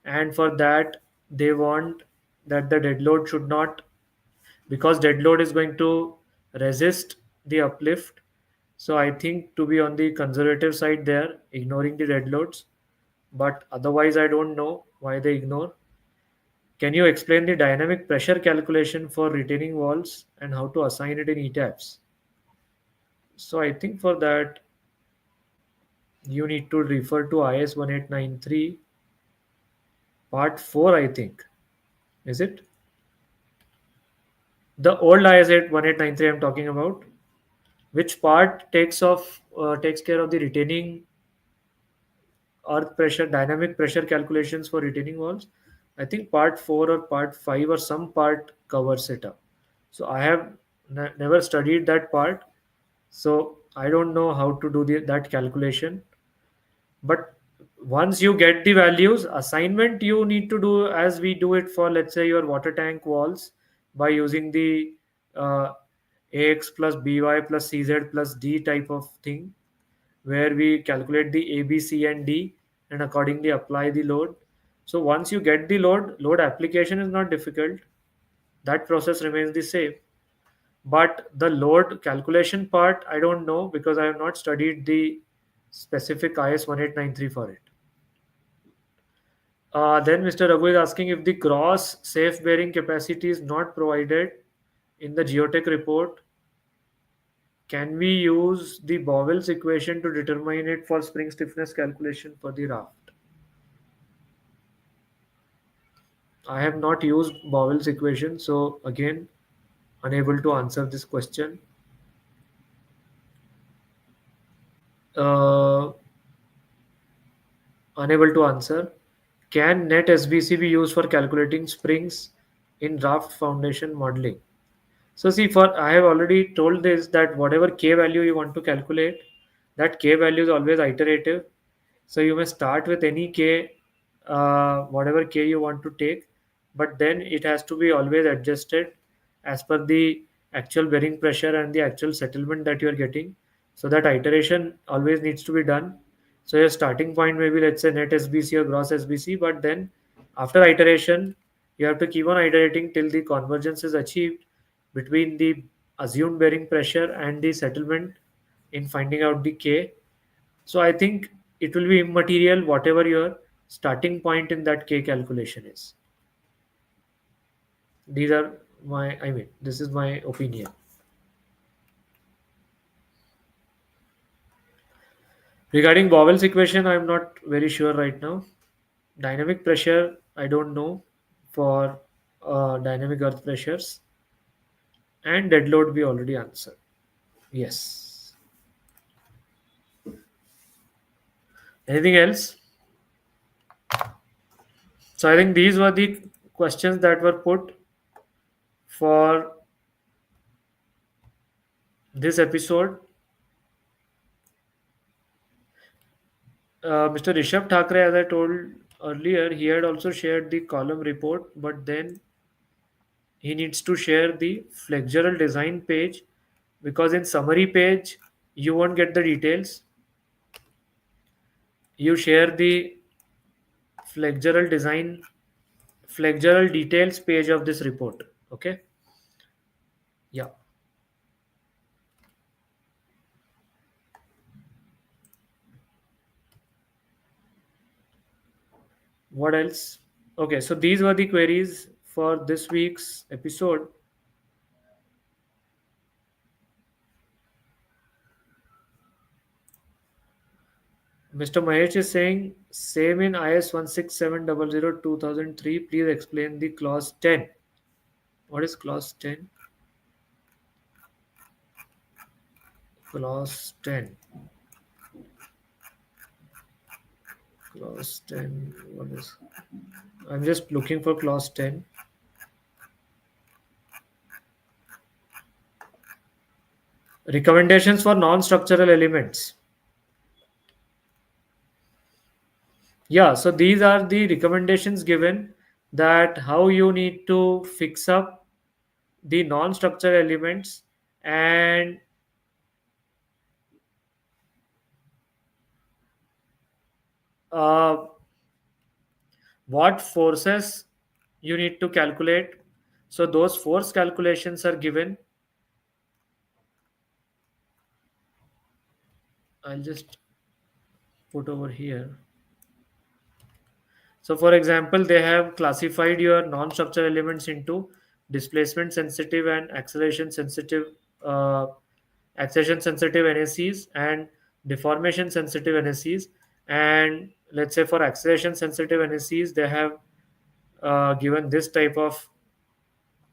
and for that they want that the dead load should not, because dead load is going to resist the uplift. So I think to be on the conservative side there, ignoring the dead loads, but otherwise I don't know why they ignore. Can you explain the dynamic pressure calculation for retaining walls and how to assign it in ETAPS? So I think for that you need to refer to IS 1893 part 4, I think. Is it? The old IS 1893 I'm talking about. Which part takes care of the retaining earth pressure, dynamic pressure calculations for retaining walls? I think part 4 or part 5 or some part covers it up. So I have never studied that part. So I don't know how to do that calculation. But once you get the values, assignment you need to do as we do it for, let's say, your water tank walls, by using the uh, AX plus BY plus CZ plus D type of thing, where we calculate the A, B, C, and D and accordingly apply the load. So once you get the load application is not difficult. That process remains the same. But the load calculation part, I don't know because I have not studied the specific IS 1893 for it. Then Mr. Raghu is asking if the gross safe bearing capacity is not provided in the geotech report, can we use the Bowell's equation to determine it for spring stiffness calculation for the raft? I have not used Bowell's equation, so again, unable to answer this question. Uh, Unable to answer. Can net SBC be used for calculating springs in raft foundation modeling? So see, for I have already told this that whatever k value you want to calculate, that k value is always iterative. So you may start with any k, whatever k you want to take, but then it has to be always adjusted as per the actual bearing pressure and the actual settlement that you are getting. So that iteration always needs to be done. So your starting point may be, let's say, net SBC or gross SBC, but then after iteration, you have to keep on iterating till the convergence is achieved between the assumed bearing pressure and the settlement in finding out the K. So I think it will be immaterial whatever your starting point in that K calculation is. These are this is my opinion. Regarding Bowell's equation, I'm not very sure right now. Dynamic pressure, I don't know for dynamic earth pressures. And dead load we already answered. Yes. Anything else? So I think these were the questions that were put for this episode. Mr. Rishabh Thakre, as I told earlier, he had also shared the column report, but then he needs to share the flexural design page, because in summary page you won't get the details. You share the flexural design, flexural details page of this report. Okay. Yeah. What else? Okay, so these were the queries for this week's episode. Mr. Mahesh is saying, same in IS 16700-2003. Please explain the clause 10. What is clause 10? Clause 10. Clause 10. What is? I'm just looking for clause 10. Recommendations for non-structural elements. Yeah, so these are the recommendations given, that how you need to fix up the non-structural elements, and uh, what forces you need to calculate. So those force calculations are given. I'll just put over here. So, for example, they have classified your non-structural elements into displacement sensitive and uh, acceleration sensitive NACs and deformation sensitive NACs. And let's say for acceleration sensitive NACs, they have given this type of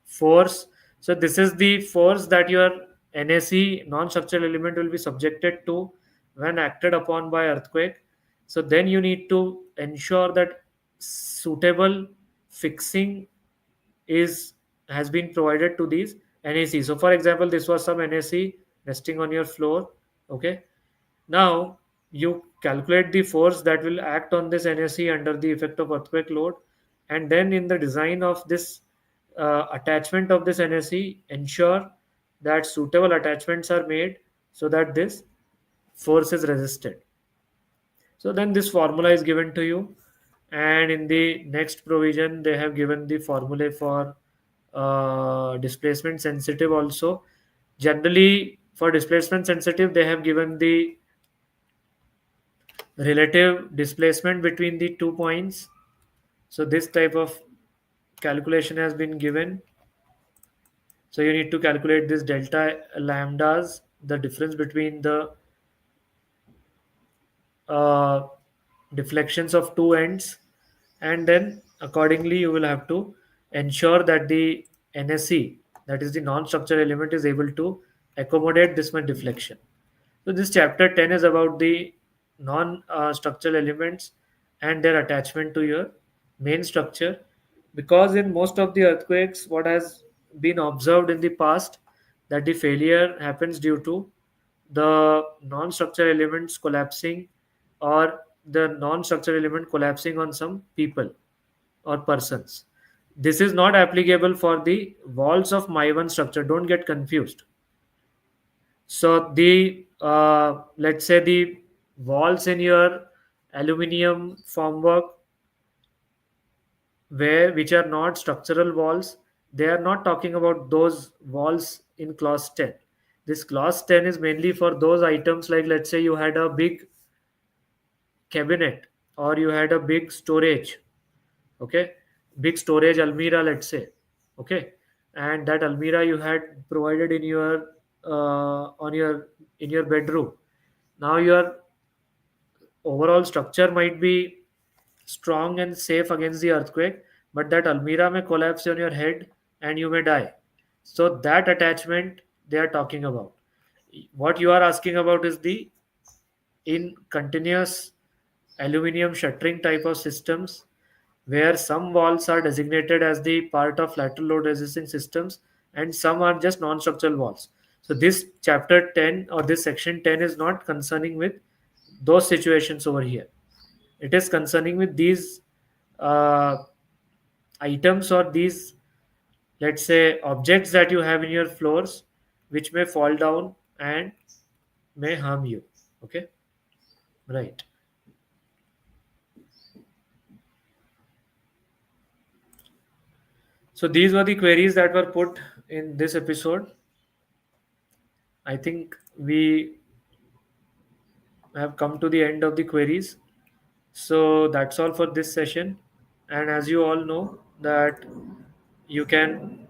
force. So this is the force that your NAC, non-structural element, will be subjected to when acted upon by earthquake. So then you need to ensure that suitable fixing is has been provided to these NAC. So for example, this was some NAC resting on your floor. Okay, now you calculate the force that will act on this NAC under the effect of earthquake load, and then in the design of this attachment of this NAC, ensure that suitable attachments are made so that this force is resisted. So then this formula is given to you, and in the next provision they have given the formula for displacement sensitive also. Generally, for displacement sensitive, they have given the relative displacement between the 2 points. So this type of calculation has been given. So you need to calculate this delta lambdas, the difference between the uh, deflections of two ends, and then accordingly you will have to ensure that the NSE, that is the non-structural element, is able to accommodate this much deflection. So this chapter 10 is about the non-structural elements and their attachment to your main structure, because in most of the earthquakes what has been observed in the past, that the failure happens due to the non-structural elements collapsing, or the non-structural element collapsing on some people or persons. This is not applicable for the walls of my one structure, don't get confused. So the let's say the walls in your aluminium formwork, where which are not structural walls, they are not talking about those walls in clause 10. This clause 10 is mainly for those items, like let's say you had a big cabinet, or you had a big storage. Okay, big storage almirah, let's say. Okay, and that almirah you had provided in your on your in your bedroom. Now your overall structure might be strong and safe against the earthquake, but that almirah may collapse on your head and you may die. So that attachment they are talking about. What you are asking about is the in continuous aluminum shuttering type of systems, where some walls are designated as the part of lateral load resisting systems and some are just non-structural walls. So this chapter 10 or this section 10 is not concerning with those situations over here. It is concerning with these uh, items, or these, let's say, objects that you have in your floors, which may fall down and may harm you. Okay, right. So these were the queries that were put in this episode. I think we have come to the end of the queries. So that's all for this session. And as you all know, that you can,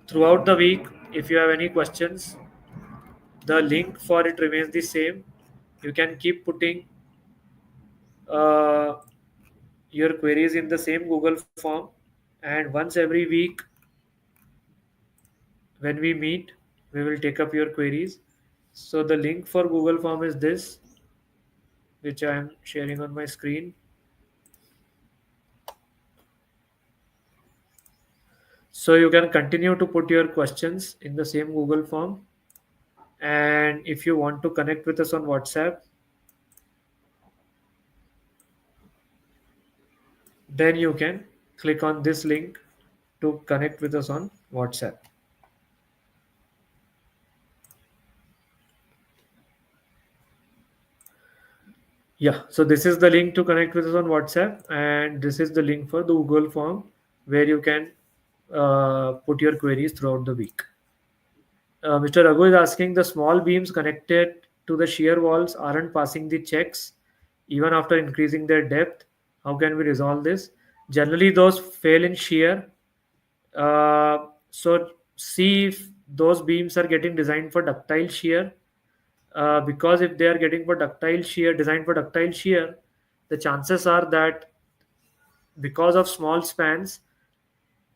throughout the week, if you have any questions, the link for it remains the same. You can keep putting uh, your queries in the same Google form, and once every week when we meet, we will take up your queries. So the link for Google form is this, which I am sharing on my screen. So you can continue to put your questions in the same Google form, And if you want to connect with us on WhatsApp, then you can click on this link to connect with us on WhatsApp. Yeah, so this is the link to connect with us on WhatsApp, and this is the link for the Google form where you can put your queries throughout the week. Mr. Raghu is asking, the small beams connected to the shear walls aren't passing the checks even after increasing their depth. How can we resolve this? Generally, those fail in shear. So see if those beams are getting designed for ductile shear, because if they are getting for ductile shear, designed for ductile shear, the chances are that because of small spans,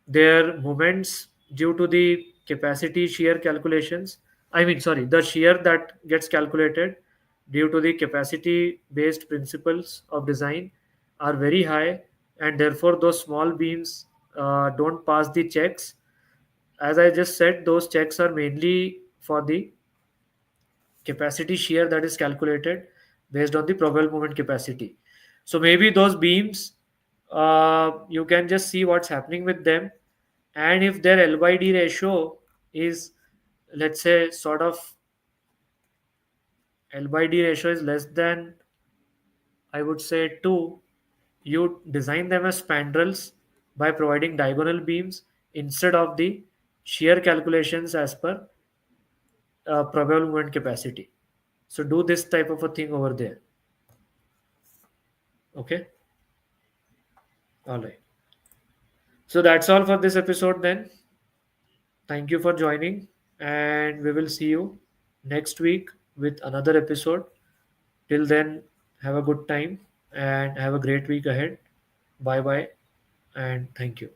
their moments due to the capacity shear calculations, I mean, sorry, the shear that gets calculated due to the capacity based principles of design are very high, and therefore those small beams don't pass the checks. As I just said, those checks are mainly for the capacity shear that is calculated based on the probable moment capacity. So maybe those beams, you can just see what's happening with them, and if their L by D ratio is, let's say, sort of L by D ratio is less than, I would say, 2, you design them as spandrels by providing diagonal beams instead of the shear calculations as per probable moment capacity. So do this type of a thing over there. Okay. All right. So that's all for this episode then. Thank you for joining, and we will see you next week with another episode. Till then, have a good time and have a great week ahead. Bye bye, and thank you.